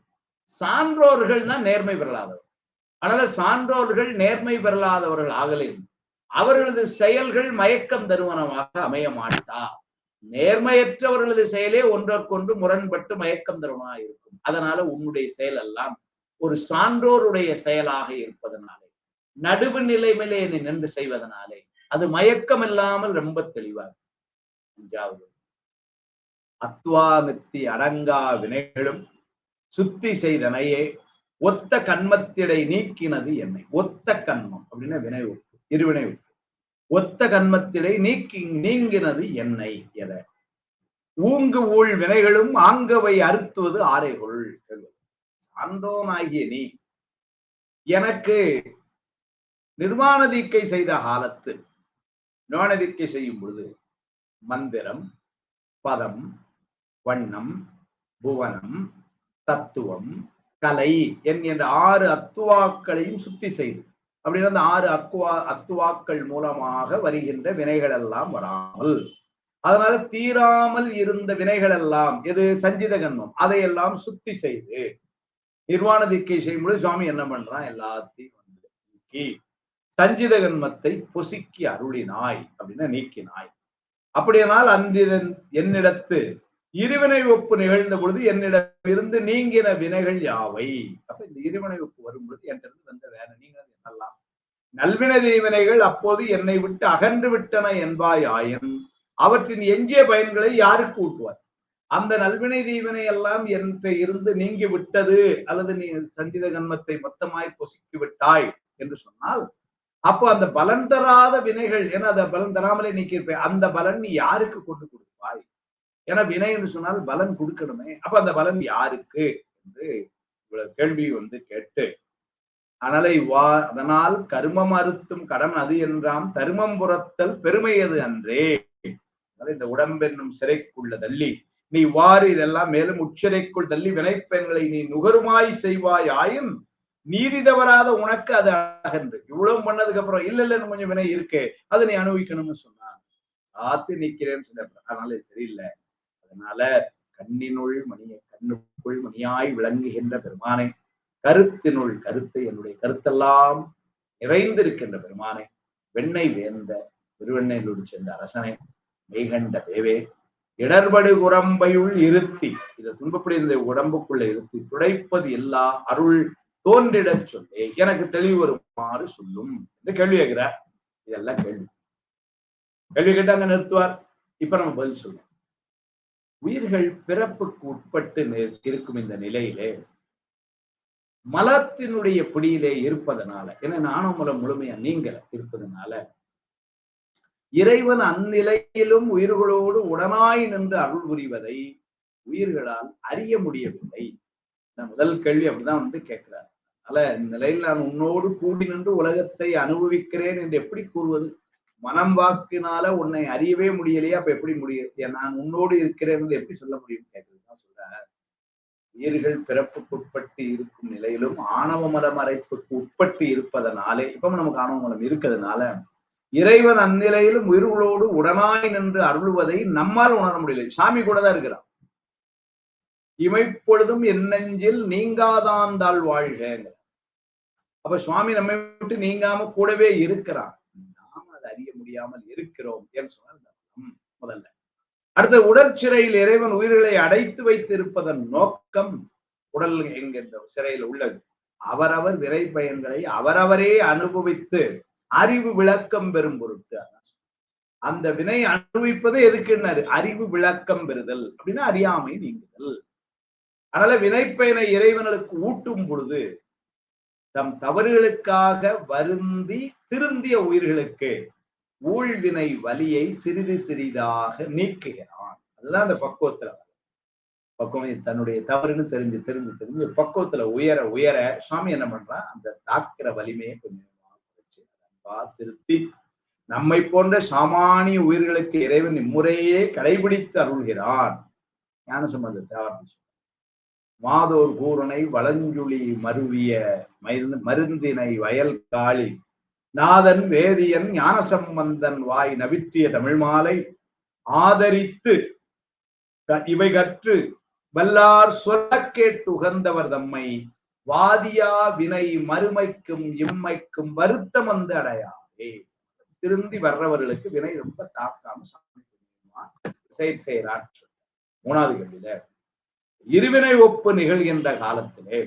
சான்றோர்கள் தான் நேர்மை பெறலாதவர். அதனால சான்றோர்கள் நேர்மை பெறலாதவர்கள் ஆகலின் அவர்களது செயல்கள் மயக்கம் தருவனமாக அமைய மாட்டா. நேர்மையற்றவர்களது செயலே ஒன்றற்கொன்று முரண்பட்டு மயக்கம் தருவனாக இருக்கும். அதனால உன்னுடைய செயல் எல்லாம் ஒரு சான்றோருடைய செயலாக இருப்பதனாலே, நடுவு நிலைமையிலே நீ நின்று செய்வதனாலே அது மயக்கம் இல்லாமல் ரொம்ப தெளிவாக. 5வது, அத்வாமித்தி அடங்கா வினைகளும் சுத்தி செய்தனையே ஒத்த கண்மத்திடை நீக்கினது என்னை. ஒத்த கண்மம் அப்படின்னா வினை ஒப்பு, இருவினை ஒப்பு. ஒத்த கண்மத்திடை நீங்கினது என்னை எதை. ஊங்கு ஊழ் வினைகளும் ஆங்கவை அறுத்துவது ஆரைகொள். சான்றோனாகிய நீ எனக்கு நிர்வாண தீக்கை செய்த காலத்து, நிர்வாண தீக்கை செய்யும் பொழுது மந்திரம், பதம், வண்ணம், புவனம், தத்துவம், கலை என்கின்ற 6 அத்துவாக்களையும் சுத்தி செய்து, அப்படின்னா அந்த 6 அத்துவாக்கள் மூலமாக வருகின்ற வினைகள் எல்லாம் வராமல், அதனால தீராமல் இருந்த வினைகள் எல்லாம் எது சஞ்சித கண்மம் அதையெல்லாம் சுத்தி செய்து நிர்வாண தீக்கை செய்யும்போது சுவாமி என்ன பண்றான், எல்லாத்தையும் வந்து நீக்கி சஞ்சித கண்மத்தை பொசுக்கி அருளினாய் அப்படின்னா நீக்கினாய். அப்படியானால் அந்த என்னிடத்து இருவினை ஒப்பு நிகழ்ந்த பொழுது என்னிடம் இருந்து நீங்கின வினைகள் யாவை. அப்ப இந்த இருவினை ஒப்பு வரும் பொழுது என்கிட்ட வந்த வேற நீங்க என்னெல்லாம் நல்வினை தீவினைகள் அப்போது என்னை விட்டு அகன்று விட்டன என்பாய் ஆயின் அவற்றின் எஞ்சிய பயன்களை யாருக்கு ஊட்டுவார். அந்த நல்வினை தீவினை எல்லாம் என்ற இருந்து நீங்கி விட்டது அல்லது நீ சஞ்சித கண்மத்தை மொத்தமாய் பொசுக்கி விட்டாய் என்று சொன்னால் அப்போ அந்த பலன் தராத வினைகள், ஏன்னா அதை பலன் தராமலே நீக்கியிருப்பேன், அந்த பலன் நீ யாருக்கு கொண்டு கொடுப்பாய். ஏன்னா வினை என்று சொன்னால் பலன் கொடுக்கணுமே, அப்ப அந்த பலன் யாருக்கு என்று இவ்வளவு கேள்வி வந்து கேட்டு, அதனால் கருமம் அறுத்தும் கடன் அது என்றாம் தருமம் புறத்தல் பெருமையது அன்றே. இந்த உடம்பென்னும் சிறைக்குள்ள தள்ளி நீ வாறு இதெல்லாம் மேலும் உச்சிறைக்குள் தள்ளி வினைப்பெண்களை நீ நுகருமாய் செய்வாய் ஆயின் நீதி தவறாத உனக்கு அது அகன்று. இவ்வளவு பண்ணதுக்கு அப்புறம் இல்லைன்னு கொஞ்சம் வினை இருக்கு, அதை நீ அனுபவிக்கணும்னு சொன்னான். காத்து நிக்கிறேன்னு சொன்ன, அதனால சரியில்லை. அதனால கண்ணினுள் கண்ணுக்குள் மணியாய் விளங்குகின்ற பெருமானை, கருத்தினுள் கருத்தை என்னுடைய கருத்தெல்லாம் நிறைந்திருக்கின்ற பெருமானை, வெண்ணை வேந்த திருவெண்ணையிலோடு சென்ற அரசனை, மெய்கண்ட தேவே இடர்படு குரம்பையுள் இருத்தி, இதை துன்பப்படி இந்த உடம்புக்குள்ள இருத்தி துடைப்பது எல்லா அருள் தோன்றிடச் சொல்லி எனக்கு தெளிவு வருமாறு சொல்லும் என்று கேள்வி கேட்கிறார். இதெல்லாம் கேள்வி கேட்டு அங்க நிறுத்துவார். இப்ப நம்ம பதில் சொல்லுவோம். உயிர்கள் பிறப்புக்கு உட்பட்டு இருக்கும் இந்த நிலையிலே மலத்தினுடைய பிடியிலே இருப்பதனால, ஏன்னா நாணமலம் முழுமையா நீங்கல இருப்பதனால இறைவன் அந்நிலையிலும் உயிர்களோடு உடனாய் நின்று அருள் புரிவதை உயிர்களால் அறிய முடியவில்லை. முதல் கேள்வி அப்படிதான் வந்து கேட்கிறார். அதனால இந்த நிலையில் நான் உன்னோடு கூடி நின்று உலகத்தை அனுபவிக்கிறேன் என்று எப்படி கூறுவது? மனம் வாக்கினால உன்னை அறியவே முடியலையா, அப்ப எப்படி முடியும்? நான் உன்னோடு இருக்கிறேன் என்று எப்படி சொல்ல முடியும் கேட்கிறதுதான் சொல்ற. உயிர்கள் பிறப்புக்கு உட்பட்டு இருக்கும் நிலையிலும் ஆணவ மல மறைப்புக்கு உட்பட்டு இருப்பதனாலே, இப்ப நமக்கு ஆணவ மலம் இருக்கிறதுனால இறைவன் அந்நிலையிலும் உயிர்களோடு உடனாய் நின்று அருள்வதை நம்மால் உணர முடியல. சாமி கூட தான் இருக்கிறான். இமைப்பொழுதும் என் நெஞ்சில் நீங்காதாந்தாள் வாழ்க. அப்ப சுவாமி நம்மை விட்டு நீங்காம கூடவே இருக்கிறான், நாம அதை அறிய முடியாமல் இருக்கிறோம் என்று சொன்னால் முதல்ல. அடுத்த உடற்சிறையில் இறைவன் உயிர்களை அடைத்து வைத்து இருப்பதன் நோக்கம், உடல் என்கின்ற சிறையில் உள்ளது அவரவர் விரை பயன்களை அவரவரே அனுபவித்து அறிவு விளக்கம் பெறும் பொருட்டு. அந்த வினை அனுபவிப்பது எதுக்குன்னாரு? அறிவு விளக்கம் பெறுதல் அப்படின்னா அறியாமை நீங்குதல். அதனால வினைப்பயனை இறைவனுக்கு ஊட்டும் பொழுது தம் தவறுகளுக்காக வருந்தி திருந்திய உயிர்களுக்கு ஊழ்வினை வலியை சிறிது சிறிதாக நீக்குகிறான். அதுதான் அந்த பக்குவத்துல பக்குவம் தன்னுடைய தவறுன்னு தெரிஞ்சு தெரிஞ்சு தெரிஞ்சு பக்குவத்துல உயர உயர சுவாமி என்ன பண்றான்? அந்த தாக்குற வலிமையை கொஞ்சம் திருத்தி நம்மை போன்ற சாமானிய உயிர்களுக்கு இறைவன் இம்முறையே கடைபிடித்து அருள்கிறான். ஞானசம்பந்தர் மாதோர் கூரனை வளஞ்சுழி மருவிய மருந்தினை வயல் காளி நாதன் வேதியன் ஞானசம்பந்தன் வாய் நவிற்றிய தமிழ் மாலை ஆதரித்து இவை கற்று வல்லார் சொல்ல கேட்டு உகந்தவர் தம்மை வாதியா வினை மறுமைக்கும் இம்மைக்கும் வருத்தம் வந்து அடையாதே. திருந்தி வர்றவர்களுக்கு வினை ரொம்ப தாக்காம செய்கிறான். மூணாவது கேள்வியில இருவினை ஒப்பு நிகழ்கின்ற காலத்திலே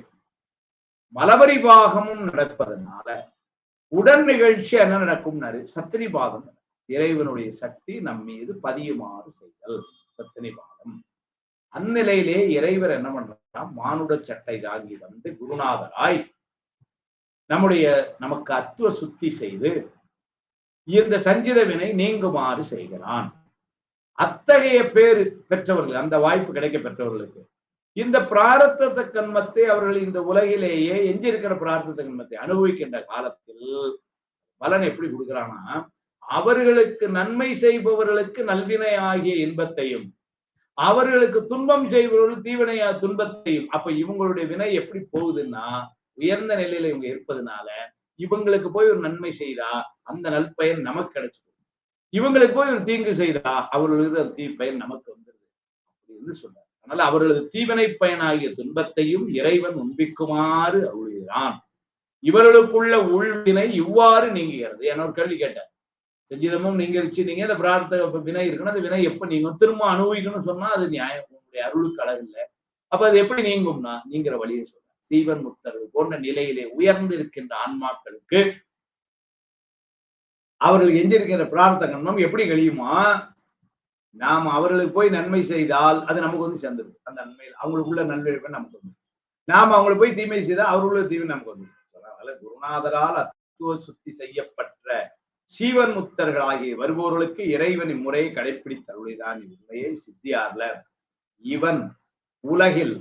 மலபரி பாகமும் நடப்பதனால உடன் நிகழ்ச்சி என்ன நடக்கும்னாரு? சத்தினி பாகம். இறைவனுடைய சக்தி நம் மீது பதியுமாறு செய்தல் சத்தினி பாகம். அந்நிலையிலே இறைவர் என்ன பண்றார்? மானுட சட்டை தாங்கி வந்து குருநாதராய் நமக்கு அத்துவ சுத்தி செய்து இந்த சஞ்சித வினை நீங்குமாறு செய்கிறான். அத்தகைய பேரு பெற்றவர்கள், அந்த வாய்ப்பு கிடைக்க பெற்றவர்களுக்கு இந்த பிராரத்த கண்மத்தை அவர்கள் இந்த உலகிலேயே எஞ்சிருக்கிற பிரார்த்த கண்மத்தை அனுபவிக்கின்ற காலத்தில் பலன் எப்படி கொடுக்கிறான்னா, அவர்களுக்கு நன்மை செய்பவர்களுக்கு நல்வினை ஆகிய இன்பத்தையும் அவர்களுக்கு துன்பம் செய்பவர்கள் தீவினையா துன்பத்தையும். அப்ப இவங்களுடைய வினை எப்படி போகுதுன்னா, உயர்ந்த நிலையில இவங்க இருப்பதுனால இவங்களுக்கு போய் ஒரு நன்மை செய்தா அந்த நல்பயன் நமக்கு கிடைச்சிடும், இவங்களுக்கு போய் ஒரு தீங்கு செய்தா அவர்களுக்கு தீ பயன் நமக்கு வந்துருது அப்படின்னு சொல்றாரு. அதனால அவர்களது தீவினை பயனாகிய துன்பத்தையும் இறைவன் உண்பிக்குமாறு அருள்கிறான். இவர்களுக்குள்ள உள்வினை இவ்வாறு நீங்குகிறது. என்ன ஒரு கேள்வி கேட்டார். செஞ்சிதமும் நீங்க நீங்க இந்த பிரார்த்த வினை இருக்குன்னா அந்த வினை எப்ப நீங்கும்? திரும்ப அனுபவிக்கணும்னு சொன்னா அது நியாயம், உங்களுடைய அருளுக்கு அழகு இல்லை. அப்ப அது எப்படி நீங்கும்னா நீங்கிற வழியை சொல்ற சீவன் முத்தர்கள் போன்ற நிலையிலே உயர்ந்து இருக்கின்ற ஆன்மாக்களுக்கு அவர்கள் எஞ்சிருக்கின்ற பிரார்த்த கண்மம் எப்படி கழியுமா? நாம் அவர்களுக்கு போய் நன்மை செய்தால் அது நமக்கு வந்து சேர்ந்துடும். அந்த நன்மையில் அவங்களுக்குள்ள நன்மை நமக்கு வந்து, நாம் அவங்களுக்கு போய் தீமை செய்தால் அவர்களுள்ள தீமை நமக்கு வந்து. அதனால குருநாதரால் அத்துவ சுத்தி செய்யப்பட்ட சீவன் முத்தர்கள் ஆகிய வருபவர்களுக்கு இறைவன் இம்முறையை கடைபிடித்தருளிதான் உண்மையை சித்தியார்ல இவன் உலகில்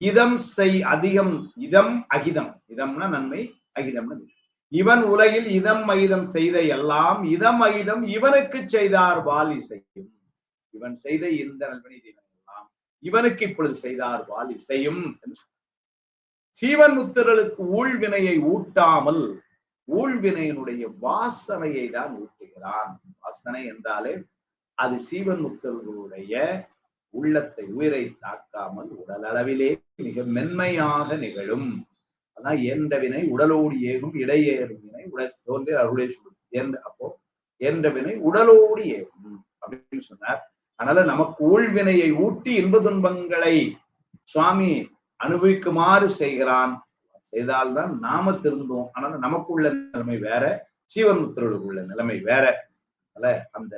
இதம் செய் அதிகம் இதம் அகிதம், இதம்னா நன்மை, அகிதம்னா இவன் உலகில் இதம் அகிதம் செய்த எல்லாம் இதம் அகிதம் இவனுக்கு செய்தார் வாலி செய்யும். இவன் செய்த இந்த நல்வினை எல்லாம் இவனுக்கு இப்பொழுது செய்தார் வாலி செய்யும். சீவன் முத்தர்களுக்கு ஊழ்வினையை ஊட்டாமல் ஊழ்வினையினுடைய வாசனையை தான் ஊட்டுகிறான். வாசனை என்றாலே அது சீவன் முத்தர்களுடைய உள்ளத்தை உயிரை தாக்காமல் உடல் அளவிலே மிக மென்மையாக நிகழும். அதான் என்ற வினை உடலோடு ஏகும் இடையேறும் வினை உடல் தோன்றி அருளே சொல்லும். அப்போ என்ற வினை உடலோடு ஏகும் அப்படின்னு சொன்னார். அதனால நமக்கு ஊழ்வினையை ஊட்டி இன்ப துன்பங்களை சுவாமி அனுபவிக்குமாறு செய்கிறான். செய்தால்தான் நாம திருந்தோம். ஆனால நமக்குள்ள நிலைமை வேற, சீவன் முத்தர்களுக்கு உள்ள நிலைமை வேற. அதனால அந்த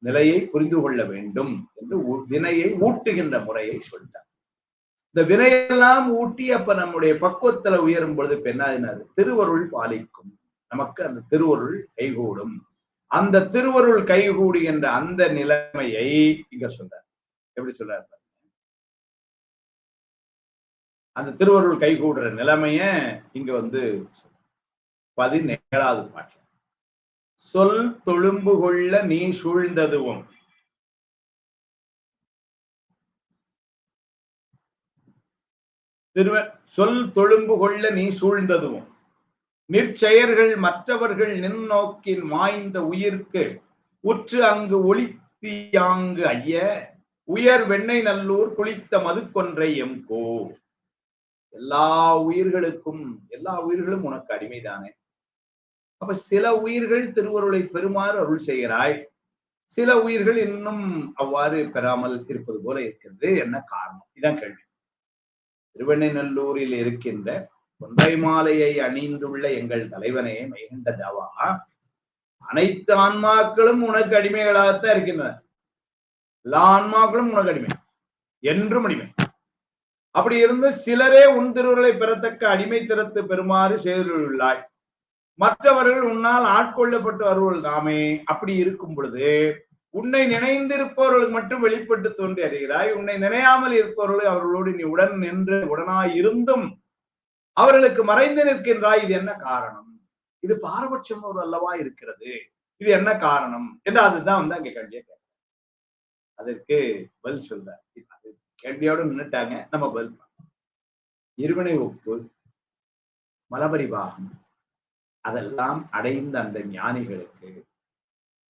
நிலையை புரிந்து கொள்ள வேண்டும் என்று வினையை ஊட்டுகின்ற முறையை சொல்லிட்டார். இந்த வினையெல்லாம் ஊட்டி அப்ப நம்முடைய பக்குவத்துல உயரும் பொழுது பெண்ணாதினாரு திருவருள் பாலிக்கும். நமக்கு அந்த திருவருள் கைகூடும். அந்த திருவருள் கைகூடுகின்ற அந்த நிலைமையை இங்க சொல்றார். எப்படி சொல்றாரு? அந்த திருவருள் கைகூடுற நிலைமைய இங்க வந்து 17வது பாட்டு. சொல் தொழும்பு கொள்ள நீ சூழ்ந்ததுவும் சொல் தொழும்பு கொள்ள நீ சூழ்ந்ததும் நிற்செயர்கள் மற்றவர்கள் நின்னோக்கின் மாய்ந்த உயிர்க்கு உற்று அங்கு ஒளித்தியாங்கு ஐய உயர் வெண்ணெய் நல்லூர் குளித்த மதுக்கொன்றை எம்கோ. எல்லா உயிர்களும் உனக்கு அடிமைதானே. அப்ப சில உயிர்கள் திருவருளை பெறுமாறு அருள் செய்கிறாய், சில உயிர்கள் இன்னும் அவ்வாறு பெறாமல் இருப்பது போல இருக்கிறது. என்ன காரணம்? இதான் கேள்வி. திருவெண்ணெய்நல்லூரில் இருக்கின்ற ஒன்றை மாலையை அணிந்துள்ள எங்கள் தலைவனே மைகண்ட தேவா, அனைத்து ஆன்மாக்களும் உனக்கு அடிமைகளாகத்தான் இருக்கின்றன. எல்லா ஆன்மாக்களும் உனக்கு அடிமை, என்றும் அடிமை. அப்படி இருந்து சிலரே உன் திருவுருளை பெறத்தக்க அடிமை திறத்து பெறுமாறு செய்துள்ளாய். மற்றவர்கள் உன்னால் ஆட்கொள்ளப்பட்டு வருவர்கள் தாமே. அப்படி இருக்கும் பொழுது உன்னை நினைந்திருப்பவர்களுக்கு மட்டும் வெளிப்பட்டு தோன்றி அறிகிறாய். உன்னை நினையாமல் இருப்பவர்கள் அவர்களோடு நீ உடன் நின்று உடனாய் இருந்தும் அவர்களுக்கு மறைந்து நிற்கின்றாய். இது என்ன காரணம்? இது பாரபட்சம் ஒரு அல்லவா இருக்கிறது. இது என்ன காரணம் என்று அதுதான் அங்க கேள்வியை கேட்க. அதற்கு பதில் சொல்ற. அது கேள்வியோட நின்றுட்டாங்க, நம்ம பதில் இருவினை ஒப்பு, மலபரிபாகம் அதெல்லாம் அடைந்த அந்த ஞானிகளுக்கு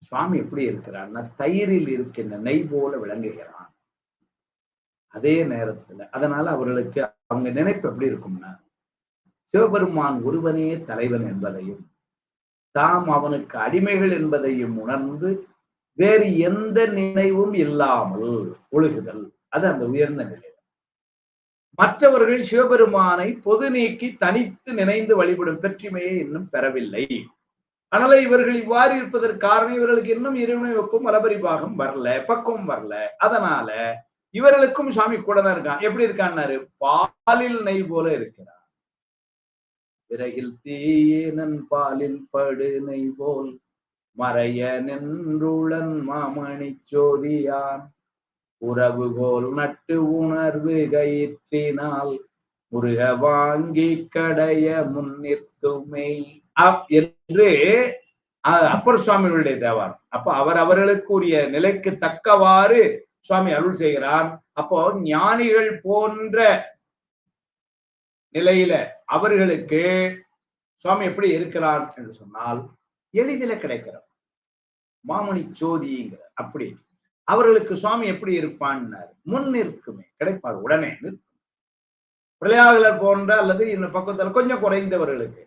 சுவாமி எப்படி இருக்கிறான்னா தயிரில் இருக்கின்ற நெய் போல விளங்குகிறான். அதே நேரத்துல அதனால அவர்களுக்கு அவங்க நினைப்பு எப்படி இருக்கும்னா சிவபெருமான் ஒருவனே தலைவன் என்பதையும் தாம் அவனுக்கு அடிமைகள் என்பதையும் உணர்ந்து வேறு எந்த நினைவும் இல்லாமல் ஒழுகுதல். அது அந்த உயர்ந்த நிலை. மற்றவர்கள் சிவபெருமானை பொது நீக்கி தனித்து நினைந்து வழிபடும் பெற்றுமையை இன்னும் பெறவில்லை. அதனால இவர்கள் இவ்வாறு இருப்பதற்கு காரணம் இவர்களுக்கு இன்னும் இறைவனை ஒப்பும் மலபரிபாகம் வரல, பக்குவம் வரல. அதனால இவர்களுக்கும் சுவாமி கூட தான் இருக்கான். எப்படி இருக்கான்னாரு? பாலில் நெய் போல இருக்கிறார். விறகில் தீயனன் பாலில் படு நெய் போல் மறைய நின்றுளன் மாமணி சோதியான் உறவுகோல் நட்டு உணர்வு கயிற்றினால் முருக வாங்கி கடைய முன்னிற்குமே என்று அப்பர் சுவாமிகளுடைய தேவாரம். அப்ப அவர்களுக்கு உரிய நிலைக்கு தக்கவாறு சுவாமி அருள் செய்கிறார். அப்போ ஞானிகள் போன்ற நிலையில அவர்களுக்கு சுவாமி எப்படி இருக்கிறார் என்று சொன்னால் எளிதில கிடைக்கிறார். மாமணி சோதிங்கிற அப்படி அவர்களுக்கு சுவாமி எப்படி இருப்பான்னாரு? முன் நிற்குமே, கிடைப்பார், உடனே நிற்கும். பிரயாகலர் போன்ற அல்லது இந்த பக்கத்துல கொஞ்சம் குறைந்தவர்களுக்கு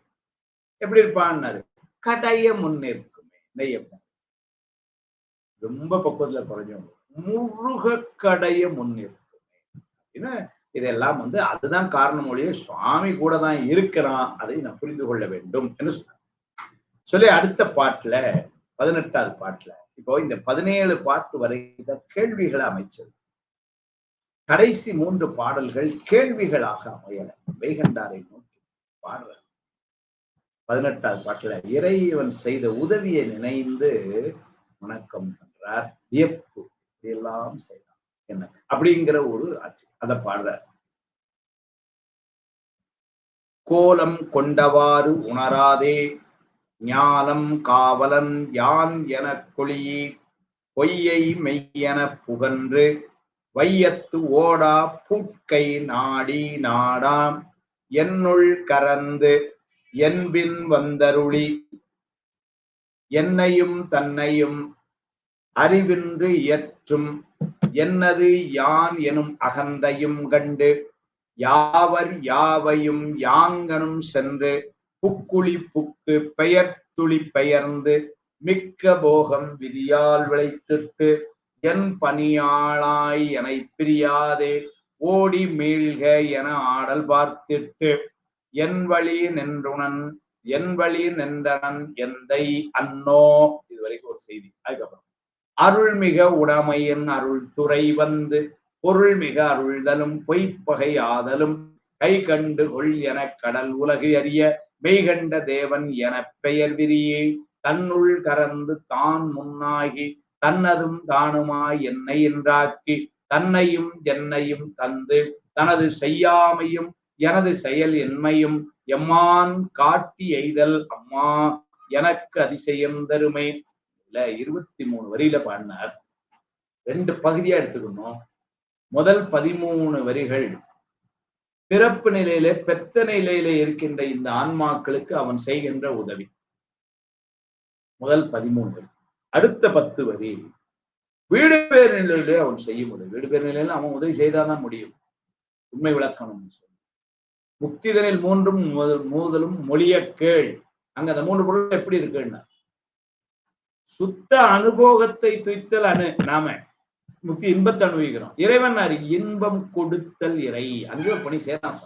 எப்படி இருப்பான்னாரு? கடைய முன்னிற்குமே. நெய்யப்ப ரொம்ப பக்குவத்துல குறைஞ்சவங்க முருக கடைய முன்னிற்குமே. இதெல்லாம் அதுதான் காரணம் ஒழிய சுவாமி கூட தான் இருக்கிறான். அதை நான் புரிந்து கொள்ள வேண்டும் என்று சொன்னார். சொல்லி அடுத்த பாட்டுல 18வது பாட்டுல இப்போ இந்த 17 பாட்டு வரை கேள்விகளை அமைச்சது. கடைசி 3 பாடல்கள் கேள்விகளாக அமையல. மெய்கண்டாரை நோக்கி பாடுற 18வது பாட்டுல இறைவன் செய்த உதவியை நினைந்து வணக்கம் பண்றார். வியப்பு எல்லாம் செய்தார் என்ன அப்படிங்கிற ஒரு ஆட்சி அதை பாடுறார். கோலம் கொண்டவாறு உணராதே ஞானம் காவலன் யான் என கொளியி பொய்யை மெய்யென புகன்று வையத்து ஓடா பூட்கை நாடி நாடாம் என்னுள் கரந்து என்பின் வந்தருளி என்னையும் தன்னையும் அறிவின்று இயற்றும் என்னது யான் எனும் அகந்தையும் கண்டு யாவர் யாவையும் யாங்கனும் சென்று புக்குழி புக்கு பெயர் துளி பெயர்ந்து மிக்க போகம் விதியால் விளைத்திட்டு என் பணியாளாய் என பிரியாதே ஓடி மீள்க என ஆடல் பார்த்திட்டு என் வழி நின்றுணன் என் வழி நின்றனன் எந்தை அன்னோ. இது வரைக்கும் ஒரு செய்தி. அதுக்கப்புறம் அருள்மிக உடமையின் அருள் துறை வந்து பொருள் மிக அருள்தலும் பொய்ப்பகை ஆதலும் கை கண்டு கொள் என கடல் உலகு அறிய மெய்கண்ட தேவன் என பெயர் விரியே தன்னுள் கறந்து தான் முன்னாகி தன்னதும் தானுமாய் என்னை என்றாக்கி தன்னையும் என்னையும் தந்து தனது செய்யாமையும் எனது செயல் என்மையும் எம்மான் காட்டி எய்தல் அம்மா எனக்கு அதிசயம் தருமை. 23 வரியில பாடினார். 2 பகுதியா எடுத்துக்கணும். முதல் 13 வரிகள் பிறப்பு நிலையில பெத்த நிலையில இருக்கின்ற இந்த ஆன்மாக்களுக்கு அவன் செய்கின்ற உதவி. முதல் 13 வரி. அடுத்த 10 வரி வீடு பேர் நிலையிலே அவன் செய்யும் உதவி. வீடு பேர் நிலையில அவன் உதவி செய்தாதான் முடியும். உண்மை விளக்கணும். முக்திதனில் 3ம் மூதலும் மொழிய கேள். அங்க அந்த 3 பொருள் எப்படி இருக்குன்னா சுத்த அனுபோகத்தை துய்த்தல் நாம முக்தி இன்பத்தை அனுபவிக்கிறோம். இறைவன் இன்பம் கொடுத்தல் இறை. அங்கே ஒரு பணி சேரான்.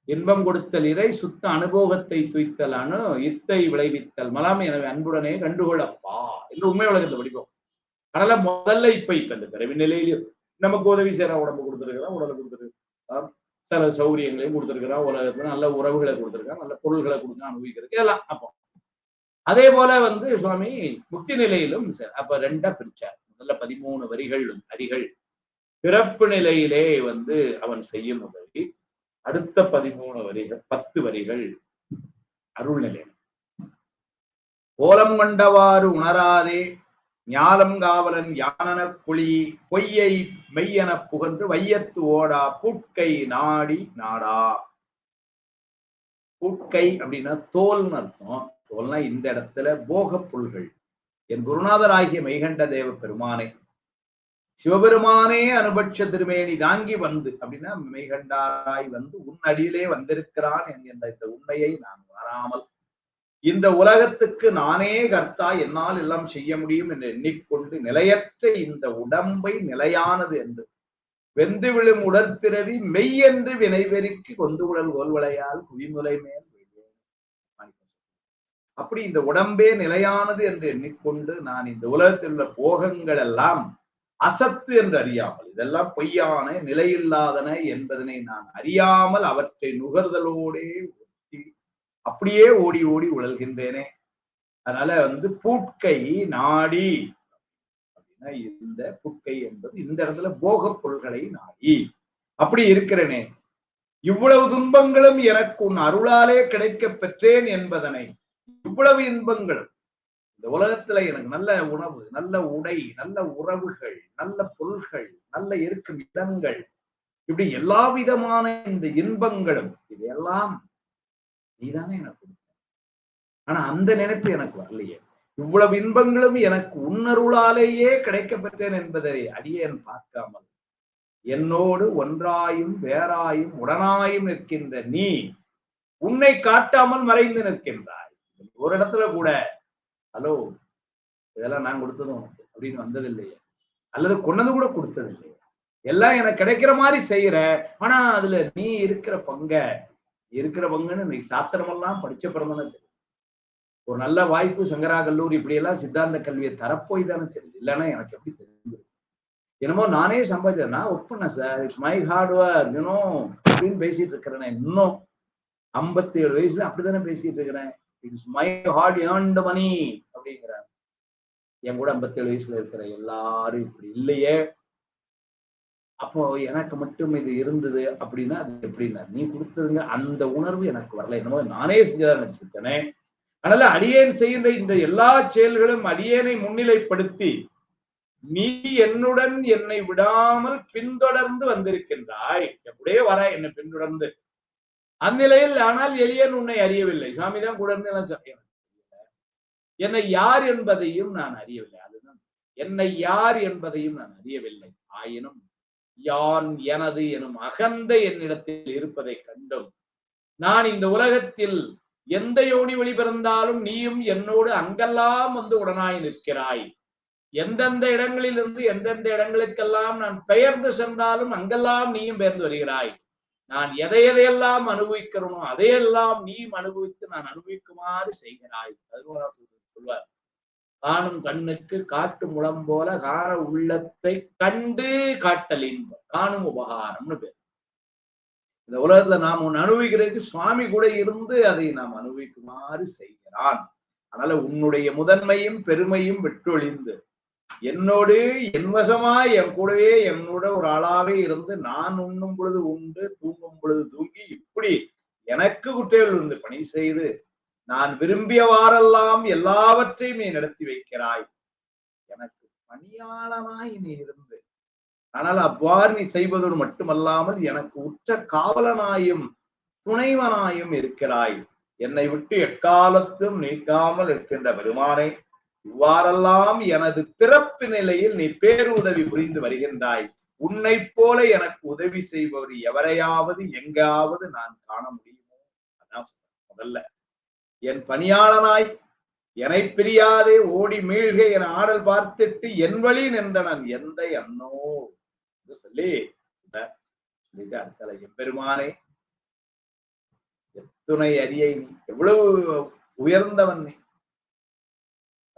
இன்பம் கொடுத்தல் இறை சுத்த அனுபவத்தை துய்த்தல் அணு இத்தை விளைவித்தல் மலாம் எனவே அன்புடனே கண்டுகொள்ளப்பா என்று உண்மை உலகத்தை படிப்போம். அதனால முதல்ல இப்ப இந்த பிறவி நிலையிலும் நமக்கு உதவி செய்யற உடம்பு கொடுத்துருக்கிறான், உடலை கொடுத்துருக்கான், சில சௌகரியங்களையும் கொடுத்துருக்கிறான், உலகத்துல நல்ல உறவுகளை கொடுத்துருக்கான், நல்ல பொருள்களை கொடுக்க அனுபவிக்கிறது எல்லாம். அப்போ அதே போல சுவாமி முக்தி நிலையிலும் அப்ப ரெண்டா பிரிச்சார். முதல்ல 13 வரிகள் அடிகள் பிறப்பு நிலையிலே அவன் செய்யும் உதவி, அடுத்த 13 வரிகள் 10 வரிகள் அருள் நிலை. கோலம் கொண்டவாறு உணராதே ஞாலம் காவலன் யானன குழி பொய்யை மெய்யென புகன்று வையத்து ஓடா பூட்கை நாடி நாடா. பூட்கை அப்படின்னா தோல்னு அர்த்தம். தோல்னா இந்த இடத்துல போக புல்கள். என் குருநாதர் ஆகிய மெய்கண்ட தேவ பெருமானை சிவபெருமானே அனுபட்ச திருமேனி தாங்கி அப்படின்னா மெய்கண்டாய் உன் அடியிலே வந்திருக்கிறான் என்கின்ற இந்த உண்மையை நான் வராமல் இந்த உலகத்துக்கு நானே கர்த்தா, என்னால் எல்லாம் செய்ய முடியும் என்று எண்ணிக்கொண்டு நிலையற்ற இந்த உடம்பை நிலையானது என்று வெந்து விழும் உடற்பிறவி மெய் என்று வினைவெறிக்கு கொந்து உடல் கோல்வளையால் குவிமுலை மேல். அப்படி இந்த உடம்பே நிலையானது என்று எண்ணிக்கொண்டு நான் இந்த உலகத்தில் உள்ள போகங்கள் எல்லாம் அசத்து என்று அறியாமல், இதெல்லாம் பொய்யான நிலையில்லாதன என்பதனை நான் அறியாமல் அவற்றை நுகர்தலோடே அப்படியே ஓடி ஓடி உழல்கின்றேனே. அதனால பூட்கை நாடி அப்படின்னா இந்த புட்கை என்பது இந்த இடத்துல போக பொருள்களை நாடி அப்படி இருக்கிறேனே. இவ்வளவு துன்பங்களும் எனக்கு உன் அருளாலே கிடைக்க பெற்றேன் என்பதனை, இவ்வளவு இன்பங்களும் இந்த உலகத்துல எனக்கு நல்ல உணவு, நல்ல உடை, நல்ல உறவுகள், நல்ல பொருள்கள், நல்ல இருக்கும் இடங்கள், இப்படி எல்லா விதமான இந்த இன்பங்களும் இதையெல்லாம் நீதானே எனக்கு கொடுத்த. ஆனா அந்த நினைப்பு எனக்கு வரலையே. இவ்வளவு இன்பங்களும் எனக்கு உன்னருளாலேயே கிடைக்க பெற்றேன் என்பதை அடியேன் பார்க்காமல் என்னோடு ஒன்றாயும் வேறாயும் உடனாயும் நிற்கின்ற நீ உன்னை காட்டாமல் மறைந்து நிற்கின்றாய். ஒரு இடத்துல கூட ஹலோ இதெல்லாம் நான் கொடுத்ததும் உனக்கு அப்படின்னு வந்ததில்லையே, அல்லது கொண்டது கூட கொடுத்ததில்லையே. எல்லாம் எனக்கு கிடைக்கிற மாதிரி செய்யற, ஆனா அதுல நீ இருக்கிற பங்குன்னு இன்னைக்கு சாத்திரமெல்லாம் படிச்ச பிறந்தானே தெரியும். ஒரு நல்ல வாய்ப்பு சங்கரா கல்லூரி இப்படி எல்லாம் சித்தாந்த கல்வியை தரப்போய் தானே தெரியுது. இல்லைன்னா எனக்கு எப்படி தெரிஞ்சு என்னமோ நானே சம்பாதிச்சேன், நான் ஒர்க் பண்ணேன் sir, it's my hard work you know அப்படின்னு பேசிட்டு இருக்கிறேன். இன்னும் 57 வயசுல அப்படித்தானே பேசிட்டு இருக்கிறேன். இட்ஸ் மை ஹார்ட் ஏர்ன்டு மணி அப்படிங்கிறாங்க. என் கூட 57 வயசுல இருக்கிற எல்லாரும் இப்படி இல்லையே. அப்போ எனக்கு மட்டும் இது இருந்தது அப்படின்னா அது எப்படின்னா நீ கொடுத்ததுங்க அந்த உணர்வு எனக்கு வரல, என்னமோ நானே செஞ்சதான் நினைச்சுக்கிட்டேனே. அதனால அடியேன் செய்கின்ற இந்த எல்லா செயல்களும் அடியேனை முன்னிலைப்படுத்தி நீ என்னுடன் என்னை விடாமல் பின்தொடர்ந்து வந்திருக்கின்றாய். எப்படியே வர என்னை பின்தொடர்ந்து அந்நிலையில். ஆனால் எளியன் உன்னை அறியவில்லை. சாமிதான் கூட இருந்து என்னை யார் என்பதையும் நான் அறியவில்லை. அதுதான் என்னை யார் என்பதையும் நான் அறியவில்லை. ஆயினும் யான் எனது எனும் அகந்த என்னிடத்தில் இருப்பதை கண்டும் நான் இந்த உலகத்தில் எந்த யோனி வெளிபிறந்தாலும் நீயும் என்னோடு அங்கெல்லாம் உடனாய் நிற்கிறாய். எந்தெந்த இடங்களிலிருந்து எந்தெந்த இடங்களுக்கெல்லாம் நான் பெயர்ந்து சென்றாலும் அங்கெல்லாம் நீயும் பெயர்ந்து வருகிறாய். நான் எதையெல்லாம் அனுபவிக்கிறனோ அதையெல்லாம் நீ அனுபவித்து நான் அனுபவிக்குமாறு செய்கிறாய். சொல்வார், காணும் கண்ணுக்கு காட்டு முளம் போல கார உள்ளத்தை கண்டு காட்டலின் காணும் உபகாரம்னு பேர். இந்த உலகத்துல நாம் ஒன்னு அனுபவிக்கிறதுக்கு சுவாமி கூட இருந்து அதை நாம் அனுபவிக்குமாறு செய்கிறான். அதனால உன்னுடைய முதன்மையும் பெருமையும் விட்டொழிந்து என்னோடு என் வசமாய் என் கூடவே என்னோட ஒரு ஆளாவே இருந்து நான் உண்ணும் பொழுது உண்டு தூங்கும் பொழுது தூங்கி இப்படி எனக்கு குற்றையில் இருந்து பணி செய்து நான் விரும்பியவாறெல்லாம் எல்லாவற்றையும் நீ நடத்தி வைக்கிறாய். எனக்கு பணியாளனாய் நீ இருந்து, ஆனால் அவ்வாறு நீ செய்வதோடு மட்டுமல்லாமல் எனக்கு உற்ற காவலனாயும் துணைவனாயும் இருக்கிறாய். என்னை விட்டு எக்காலத்தும் நீக்காமல் இருக்கின்ற பெருமானை இவ்வாறெல்லாம் எனது பிறப்பு நிலையில் நீ பேருதவி புரிந்து வருகின்றாய். உன்னை போல எனக்கு உதவி செய்பவர் எவரையாவது எங்காவது நான் காண முடியுமோ? அதான் முதல்ல என் பணியாளனாய் என்னை பிரியாதே ஓடி மீழ்க என ஆடல் பார்த்துட்டு என் வழி நின்றனன் எந்த அன்னோ சொல்லி அடுத்தல எம்பெருமானே எத்துணை அரியை நீ, எவ்வளவு உயர்ந்தவன் நீ.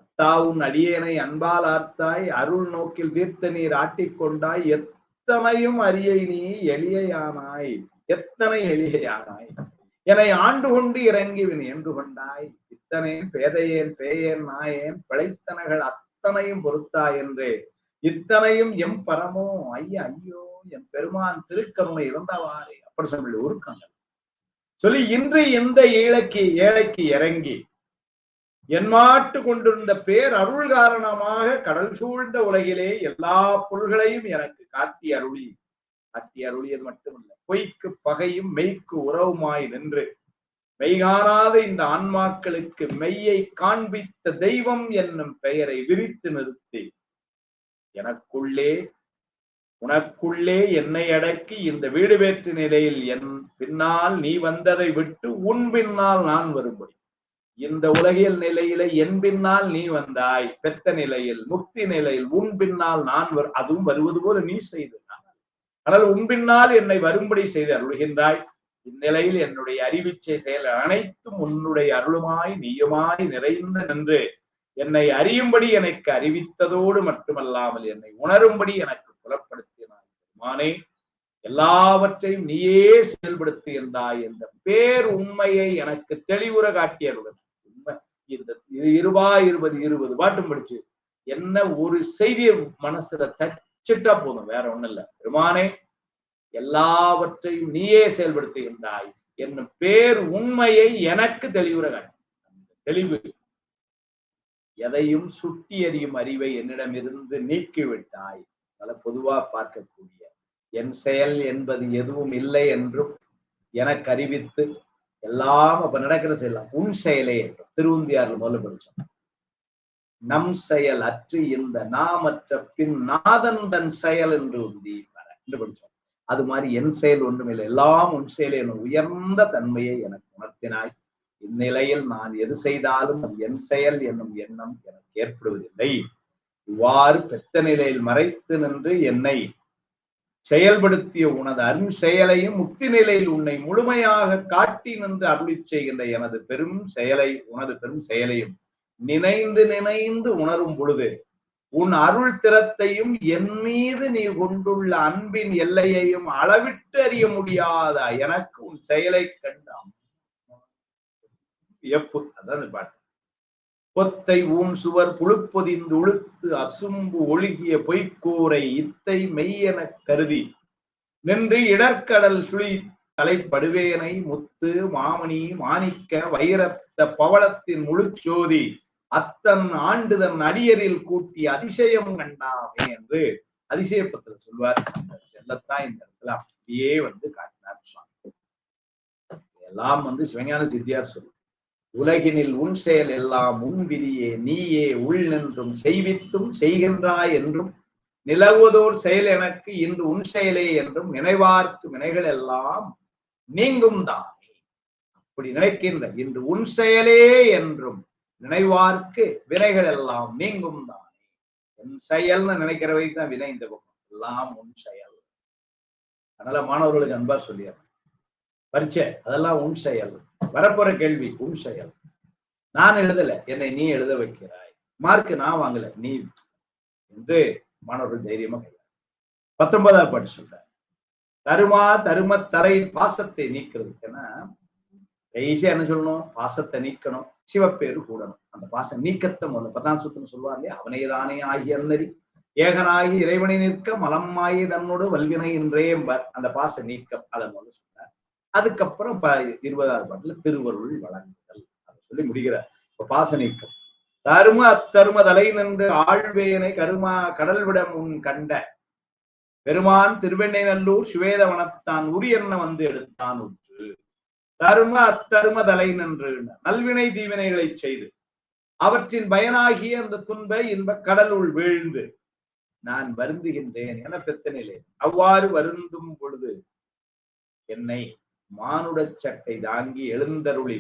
அத்தாவும் அடியேனை அன்பால் ஆர்த்தாய், அருள் நோக்கில் தீர்த்த நீர் ஆட்டிக்கொண்டாய், எத்தனையும் அரியை நீ எளியானாய், எத்தனை எளியானாய். என்னை ஆண்டு கொண்டு இறங்கிவின் என்று கொண்டாய், இத்தனையும் பேதையேன் பேயேன் நாயேன் பிழைத்தனகள் அத்தனையும் பொறுத்தாய் என்றே, இத்தனையும் எம் பரமோ ஐயா ஐயோ என் பெருமான் திருக்கருணை இறந்தவாறே. அப்படி சொல்லி உருக்கங்கள் சொல்லி இன்று இந்த ஏழைக்கு இறங்கி என்மாட்டு கொண்டிருந்த பேர் அருள் காரணமாக கடல் சூழ்ந்த உலகிலே எல்லா பொருள்களையும் எனக்கு காட்டி அருளியது மட்டுமல்ல, பொய்க்கு பகையும் மெய்க்கு உறவுமாய் நின்று மெய்காணாத இந்த ஆன்மாக்களுக்கு மெய்யை காண்பித்த தெய்வம் என்னும் பெயரை விரித்து நிறுத்தி உனக்குள்ளே என்னை அடக்கி இந்த வீடு வேற்று நிலையில் என் பின்னால் நீ வந்ததை விட்டு உன் பின்னால் நான் வரும்படி, இந்த உலகியல் நிலையில என் பின்னால் நீ வந்தாய், பெத்த நிலையில் முக்தி நிலையில் உன் பின்னால் நான் அதுவும் வருவது போல நீ செய்து, ஆனால் உன் பின்னால் என்னை வரும்படி செய்து அருள்கின்றாய். இந்நிலையில் என்னுடைய அறிவிச்சை செயல் அனைத்தும் உன்னுடைய அருளுமாய் நீயுமாய் நிறைந்து நின்று என்னை அறியும்படி எனக்கு அறிவித்ததோடு மட்டுமல்லாமல் என்னை உணரும்படி எனக்கு புலப்படுத்தினாய். பெருமானே, எல்லாவற்றையும் நீயே செயல்படுத்துகின்றாய் என்ற பேர் உண்மையை எனக்கு தெளிவுற காட்டியருடன் உண்மை இந்த 20 பாட்டும் படிச்சு என்ன ஒரு செய்தியை மனசுல தச்சிட்டா போதும், வேற ஒண்ணும் இல்ல. பெருமானே, எல்லாவற்றையும் நீயே செயல்படுத்துகின்றாய் என்னும் பேர் உண்மையை எனக்கு தெளிவுற காட்டி, தெளிவு எதையும் சுட்டி எறியும் அறிவை என்னிடமிருந்து நீக்கிவிட்டாய். பல பொதுவா பார்க்கக்கூடிய என் செயல் என்பது எதுவும் இல்லை என்றும் எனக்கு அறிவித்து எல்லாம் அப்ப நடக்கிற செயலாம் உன் செயலே என்றும் திருவுந்தியார்ல முதல்ல படிச்சோம். நம் செயல் அற்று இந்த நாமற்ற பின் நாதன் தன் செயல் என்று உந்தி என்று படிச்சோம். அது மாதிரி என் செயல் ஒன்றுமில்லை, எல்லாம் உன் செயல் எனும் உயர்ந்த தன்மையை எனக்கு உணர்த்தினாய். இந்நிலையில் நான் எது செய்தாலும் அது என் செயல் என்னும் எண்ணம் எனக்கு ஏற்படுவதில்லை. இவ்வாறு பெத்த நிலையில் மறைத்து நின்று என்னை செயல்படுத்திய உனது அருண் செயலையும் முக்தி நிலையில் உன்னை முழுமையாக காட்டி நின்று அருளி செய்கின்ற உனது பெரும் செயலையும் நினைந்து உணரும் பொழுது உன் அருள் திறத்தையும் என் மீது நீ கொண்டுள்ள அன்பின் எல்லையையும் அளவிட்டு அறிய முடியாத எனக்கு உன் செயலை கண்டாம் வியப்பு. அதான் பாட்டு. பொத்தை ஊன் சுவர் புழுப்பொதிந்து உளுத்து அசும்பு ஒழுகிய பொய்க்கூரை இத்தை மெய்யென கருதி நின்று இடர்கடல் சுழி தலைப்படுவேனை முத்து மாமணி மாணிக்க வைரத்த பவளத்தின் முழுச்சோதி அத்தன் ஆண்டுதன் அடியரில் கூட்டி அதிசயம் கண்டாமே என்று அதிசயப்பத்துல சொல்வார். செல்லத்தான் இந்த இடத்துல அப்படியே காட்டினார் சுவாமி. எல்லாம் சிவஞான சித்தியார் சொல்லுவார். உலகினில் உன் செயல் எல்லாம் உன் விதியே, நீயே உள் நின்றும் செய்வித்தும் செய்கின்றாய் என்றும் நிலவுவதோர் செயல் எனக்கு இன்று உன் செயலே என்றும் நினைவார்க்கு வினைகள் எல்லாம் நீங்கும் தானே. அப்படி நினைக்கின்ற இன்று உன் செயலே என்றும் நினைவார்க்கு வினைகள் எல்லாம் நீங்கும் தானே. என் செயல்னு நினைக்கிறவை தான் வினை, இந்த பக்கம் எல்லாம் உன் செயல். அதனால மாணவர்களுக்கு அன்பா சொல்லிடுறேன், பரீட்சை அதெல்லாம் உன் செயல், வரப்போற கேள்வி உன் செயல். நான் எழுதல, என்னை நீ எழுத வைக்கிறாய், மார்க் நான் வாங்கல நீ என்று மாணவர்கள் தைரியமா கையாள. 19ஆவது பாட்டு சொல்ற, தரும தரை பாசத்தை நீக்கிறது. ஏன்னா ஈஸியா என்ன சொல்லணும், பாசத்தை நீக்கணும், சிவப்பேரு கூடணும். அந்த பாசம் நீக்கத்தை முதல்ல 10ஆம் சூத்திரம் சொல்லுவாங்க, அவனைதானே ஆகிய அன்னறி ஏகனாகி இறைவனை நிற்க மலமாயி தன்னோடு வல்வினை என்றே அந்த பாச நீக்கம் அதை முதல்ல சொன்னார். அதுக்கப்புறம் 20ஆவது பாட்டுல திருவருள் வழங்குதல் அதை சொல்லி முடிகிறார். இப்ப பாச நீக்கம். அத்தரும தலை நின்று ஆழ்வேனை கடல் விட முன் கண்ட பெருமான் திருவெண்ணை நல்லூர் சிவேதவனத்தான் உரி என்ன எடுத்தான் உற்று. அத்தரும தலை நின்று நல்வினை தீவினைகளை செய்து அவற்றின் பயனாகிய அந்த துன்ப இன்ப கடலுள் வீழ்ந்து நான் வருந்துகின்றேன் என பெத்தனிலே. அவ்வாறு வருந்தும் பொழுது என்னை மானுட சட்டை தாங்கி எழுந்தருளி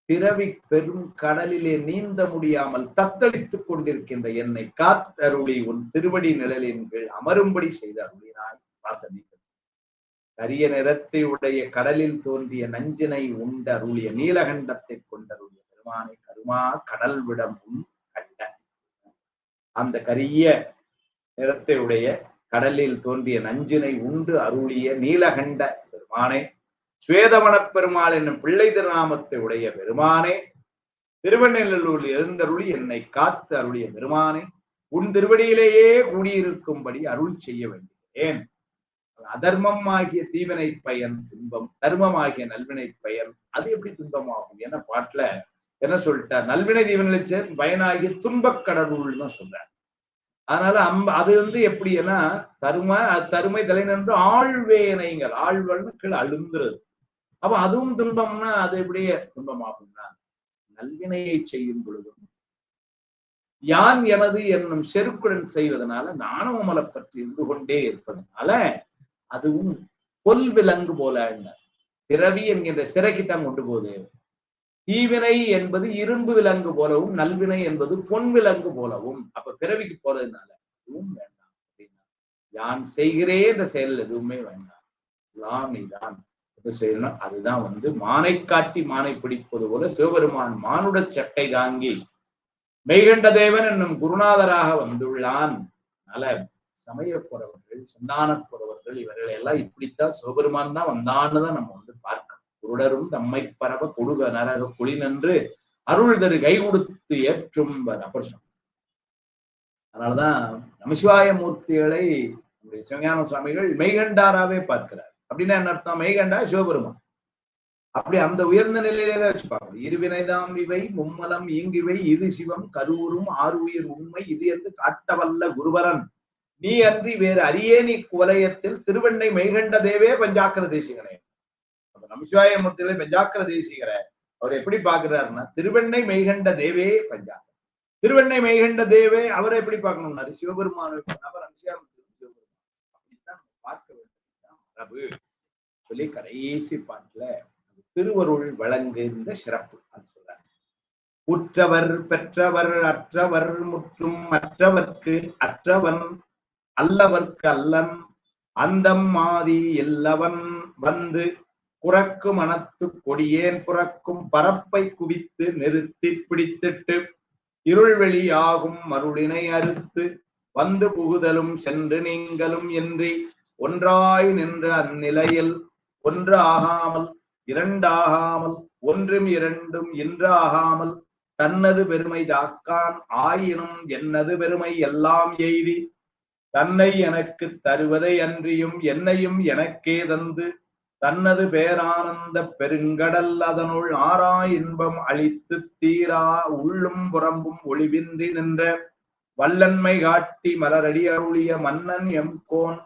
பிறவி பெரும் கடலிலே நீந்த முடியாமல் தத்தளித்துக் கொண்டிருக்கின்ற என்னை காத்தருளி உன் திருவடி நிழலின் கீழ் அமரும்படி செய்த அருளினாய். வாசனை கரிய நிறத்தை உடைய கடலில் தோன்றிய நஞ்சினை உண்ட அருளிய நீலகண்டத்தை கொண்டருளிய பெருமானை கருமா கடல் விடமும் கண்ட. அந்த கரிய நிறத்தை உடைய கடலில் தோன்றிய நஞ்சினை உண்டு அருளிய நீலகண்ட பெருமானே, சுவேதவனப் பெருமாள் என்னும் பிள்ளை திருநாமத்தை உடைய பெருமானே, திருவண்ணூரில் எழுந்தருளி என்னை காத்து அருளிய பெருமானே, உன் திருவடியிலேயே கூடியிருக்கும்படி அருள் செய்ய வேண்டியேன். அதர்மம் ஆகிய தீவினை பயன் துன்பம், தர்மம் ஆகிய நல்வினை பயன் அது எப்படி துன்பமாகும்? ஏன்னா பாட்டுல என்ன சொல்லிட்டார்? நல்வினை தீவினை பயனாகிய துன்பக் கடவுள் தான் சொல்றார். அதனால அது எப்படின்னா தருமை தலை நின்று ஆழ்வேனைங்கள், ஆழ்வல்னு கீழே அழுந்துறது. அப்ப அதுவும் துன்பம்னா அது எப்படியே துன்பமாகும்னா, நல்வினையை செய்யும் பொழுதும் யான் எனது என்னும் செருக்குடன் செய்வதனால நாணவமலை பற்றி இருந்து கொண்டே இருப்பதனால அதுவும் பொல் விலங்கு போல பிறவி என்கின்ற சிறைக்குத்தான் கொண்டு போகுது. தீவினை என்பது இரும்பு விலங்கு போலவும், நல்வினை என்பது பொன் விலங்கு போலவும். அப்ப பிறவிக்கு போறதுனால எதுவும் வேண்டாம் அப்படின்னா, யான் செய்கிறே என்ற செயல் எதுவுமே வேண்டாம், எல்லாம் நீதான் செய்யணும். அதுதான் மானை காட்டி மானை பிடிப்பது போல சிவபெருமான் மானுட சட்டை தாங்கி மெய்கண்ட தேவன் என்னும் குருநாதராக வந்துள்ளான். அதனால சமய போறவர்கள், சந்தான போறவர்கள், இவர்கள் எல்லாம் இப்படித்தான் சிவபெருமான் தான் வந்தான்னு தான் நம்ம பார்க்கணும். குருடரும் தம்மை பரவ கொடுக நரக குழி நின்று அருள் தரு கை கொடுத்து ஏற்றும் அப்படி. அதனாலதான் நமசிவாய மூர்த்திகளை சிவஞான சுவாமிகள் மெய்கண்டாராவே பார்க்கிறார். அப்படின்னா என்ன அர்த்தம்? மெய்கண்டா சிவபெருமான். அப்படி அந்த உயர்ந்த நிலையிலேதான் வச்சுப்பாங்க. இருவினைதாம் இவை மும்மலம் ஈங்கிவை இது சிவம் கருவுறும் ஆறு உயிர் உண்மை இது என்று காட்டவல்ல குருவரன் நீ அன்றி வேறு அரியேனி குவலயத்தில் திருவெண்ணை மெய்கண்ட தேவே பஞ்சாக்கர தேசிகனே. அப்ப நமசிவாய மூர்த்திகளை பஞ்சாக்கர தேசிகர அவர் எப்படி பாக்குறாருன்னா, திருவெண்ணை மெய்கண்ட தேவே பஞ்சாக்கர, திருவெண்ணை மெய்கண்ட தேவே அவரை எப்படி பார்க்கணும்னாரு? சிவபெருமான சிவபெருமான் அப்படித்தான் பார்க்க வேண்டும் மரபு சொல்லி கடைசி பாட்டுல திருவருள் வழங்குகின்ற சிறப்பு அது சொல்றாங்க. உற்றவர் பெற்றவர் அற்றவர் முற்றும் மற்றவர்க்கு அற்றவன் அல்லவர்க்கு அல்லன் அந்தம் மாதி இல்லவன் வந்து புறக்கு மனத்து கொடியேன் புறக்கும் பரப்பை குவித்து நிறுத்தி பிடித்திட்டு இருள்வெளி ஆகும் மருளினை அறுத்து வந்து புகுதலும் சென்று நீங்களும் இன்றி ஒன்றாய் நின்ற அந்நிலையில் ஒன்று ஆகாமல் இரண்டாகாமல் ஒன்றும் இரண்டும் இன்றாகாமல் தன்னது பெருமை தாக்கான் ஆயினும் என்னது பெருமை எல்லாம் எய்தி தன்னை எனக்கு தருவதை அன்றியும் என்னையும் எனக்கே தந்து தன்னது பேரானந்த பெருங்கடல் அதனுள் ஆறா இன்பம் அளித்து தீரா உள்ளும் புறம்பும் ஒளிவின்றி நின்ற வல்லன்மை காட்டி மலரடி அருளிய மன்னன் எம்கோன்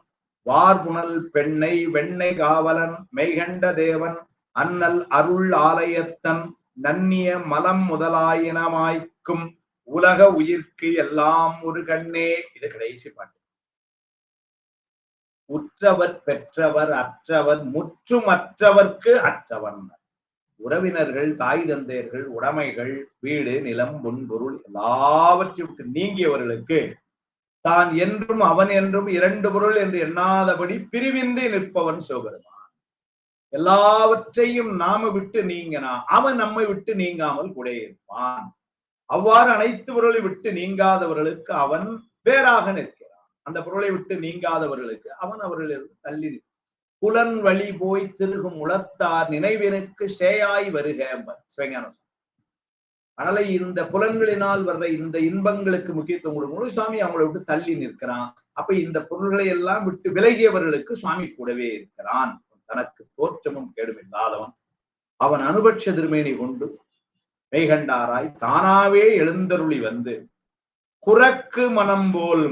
வார்புணல் பெண்ணை வெண்ணை காவலன் மெய்கண்ட தேவன் அண்ணல் அருள் ஆலயத்தன் நன்னிய மலம் முதலாயினமாய்க்கும் உலக உயிர்க்கு எல்லாம் ஒரு கண்ணே. இது கடைசி பாட்டு. உற்றவர் பெற்றவர் அற்றவர் முற்றுமற்றவர்க்கு அற்றவன். உறவினர்கள், தாய் தந்தையர்கள், உடைமைகள், வீடு, நிலம், பொன்பொருள் எல்லாவற்றிற்கு நீங்கியவர்களுக்கு தான் என்றும் அவன் என்றும் இரண்டு பொருள் என்று எண்ணாதபடி பிரிவின்றி நிற்பவன் சிவபெருமான். எல்லாவற்றையும் நாம விட்டு நீங்கினா அவன் நம்மை விட்டு நீங்காமல் கூட இருப்பான். அவ்வாறு அனைத்து பொருளை விட்டு நீங்காதவர்களுக்கு அவன் வேறாக நிற்கிறான். அந்த பொருளை விட்டு நீங்காதவர்களுக்கு அவன் அவர்களிலிருந்து தள்ளி நிற்கிறான். புலன் வழி போய் திருகும் உளத்தார் நினைவினுக்கு சேயாய் வருக சிவஞான சுவாமி. அதனால இந்த புலன்களினால் வர்ற இந்த இன்பங்களுக்கு முக்கியத்துவம் கொடுக்கும் சுவாமி அவங்களை விட்டு தள்ளி நிற்கிறான். அப்ப இந்த பொருள்களை எல்லாம் விட்டு விலகியவர்களுக்கு சுவாமி கூடவே இருக்கிறான். தனக்கு தோற்றமும் கேடும் இல்லாதவன் அவன் அனுபட்ச திருமேனி கொண்டு மெய்கண்டாராய் தானாவே எழுந்தருளி வந்து குரக்கு மனம் போல்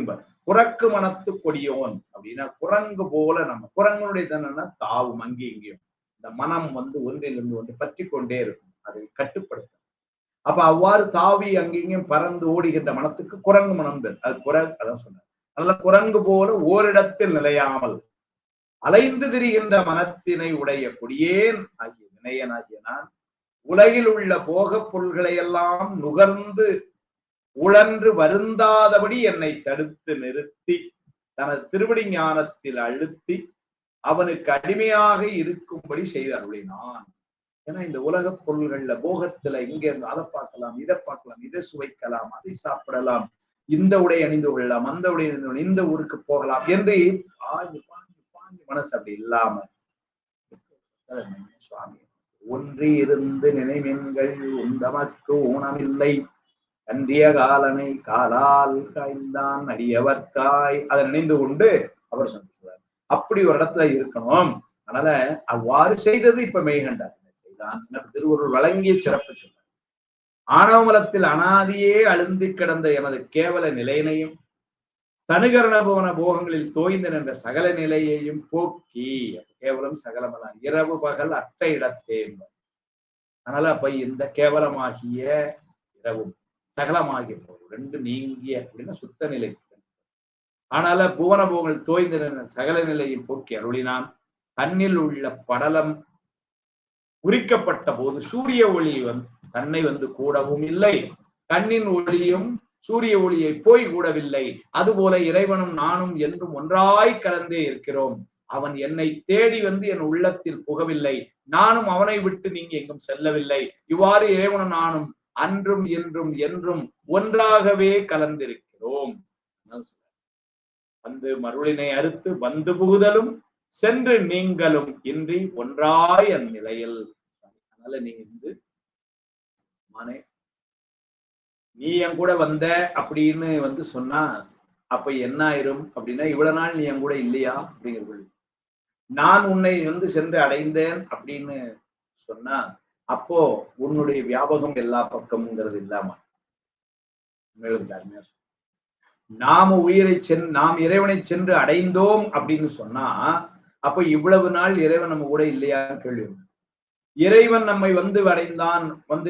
குரக்கு மனத்து கொடியோன் அப்படின்னா குரங்கு போல நம்ம குரங்களுடைய தன்னை தாவும் அங்கே இங்கேயும் இந்த மனம் ஒன்றிலிருந்து ஒன்று பற்றி கொண்டே இருக்கும், அதை கட்டுப்படுத்தும். அப்ப அவ்வாறு தாவி அங்கேயும் பறந்து ஓடுகின்ற மனத்துக்கு குரங்கு மனம் பேர். அது அதான் சொன்னார். அதனால குரங்கு போல ஓரிடத்தில் நிலையாமல் அலைந்து திரிகின்ற மனத்தினை உடைய கொடியேன் ஆகிய வினயன் ஆகிய நான் உலகில் உள்ள போகப் பொருள்களை எல்லாம் நுகர்ந்து உழன்று வருந்தாதபடி என்னை தடுத்து நிறுத்தி தனது திருவடி ஞானத்தில் அழுத்தி அவனுக்கு அடிமையாக இருக்கும்படி செய்து அருளினான். ஏன்னா இந்த உலக பொருள்கள்ல போகத்துல இங்க இருந்து அதை பார்க்கலாம், இதை பார்க்கலாம், இதை சுவைக்கலாம், அதை சாப்பிடலாம், இந்த உடை அணிந்து கொள்ளலாம், அந்த உடை அணிந்து கொள்ளலாம், இந்த ஊருக்கு போகலாம் என்று பாஞ்சு பாஞ்சு பாஞ்சு மனசு அப்படி இல்லாம சுவாமி ஒன்றி இருந்து நினைவென்கள் உந்தமக்கு ஊனமில்லை கன்றிய காலனை காலால் காய்ந்தான் அடியவர்காய் அதை நினைந்து கொண்டு அவர் சொல்றார். அப்படி ஒரு இடத்துல இருக்கணும். அதனால அவ்வாறு செய்தது இப்ப மெய்கண்டார் செய்தான். திருவருள் வழங்கிய சிறப்பு சொல்றார். ஆணவமலத்தில் அனாதியே அழுந்தி கிடந்த எனது கேவல நிலையினையும் தனுகரண போன போகங்களில் தோய்ந்து நின்ற சகல நிலையையும் போக்கி, கேவலம் சகலமெல்லாம் இரவு பகல் அற்ற இடத்தே. அதனால அப்ப இந்த கேவலமாகிய இரவும் சகலமாகிய போகும் ரெண்டு நீங்கிய அப்படின்னா சுத்த நிலை. ஆனால புவன போகங்கள் தோய்ந்து நின்ற சகல நிலையும் போக்கி அருளினான். கண்ணில் உள்ள படலம் குறிக்கப்பட்ட போது சூரிய ஒளி தன்னை கூடவும் இல்லை, கண்ணின் ஒளியும் சூரிய ஒளியை போய் கூடவில்லை. அதுபோல இறைவனும் நானும் என்றும் ஒன்றாய் கலந்தே இருக்கிறோம். அவன் என்னை தேடி என் உள்ளத்தில் புகவில்லை, நானும் அவனை விட்டு நீங்க எங்கும் செல்லவில்லை. இவ்வாறு இறைவனும் நானும் அன்றும் என்றும் என்றும் ஒன்றாகவே கலந்திருக்கிறோம். மருளினை அறுத்து வந்து புகுதலும் சென்று நீங்களும் இன்றி ஒன்றாய் அந்நிலையில். அதனால நீங்க மானே நீ என் கூட வந்த அப்படின்னு சொன்னா அப்ப என்ன ஆயிரும் அப்படின்னா, இவ்வளவு நாள் நீ என் கூட இல்லையா அப்படிங்கிறது. நான் உன்னை சென்று அடைந்தேன் அப்படின்னு சொன்னா அப்போ உன்னுடைய வியாபகம் எல்லா பக்கம்ங்கிறது இல்லாம நாம் இறைவனை சென்று அடைந்தோம் அப்படின்னு சொன்னா அப்ப இவ்வளவு நாள் இறைவன் நம்ம கூட இல்லையான்னு கேள்வி. இறைவன் நம்மை அடைந்தான்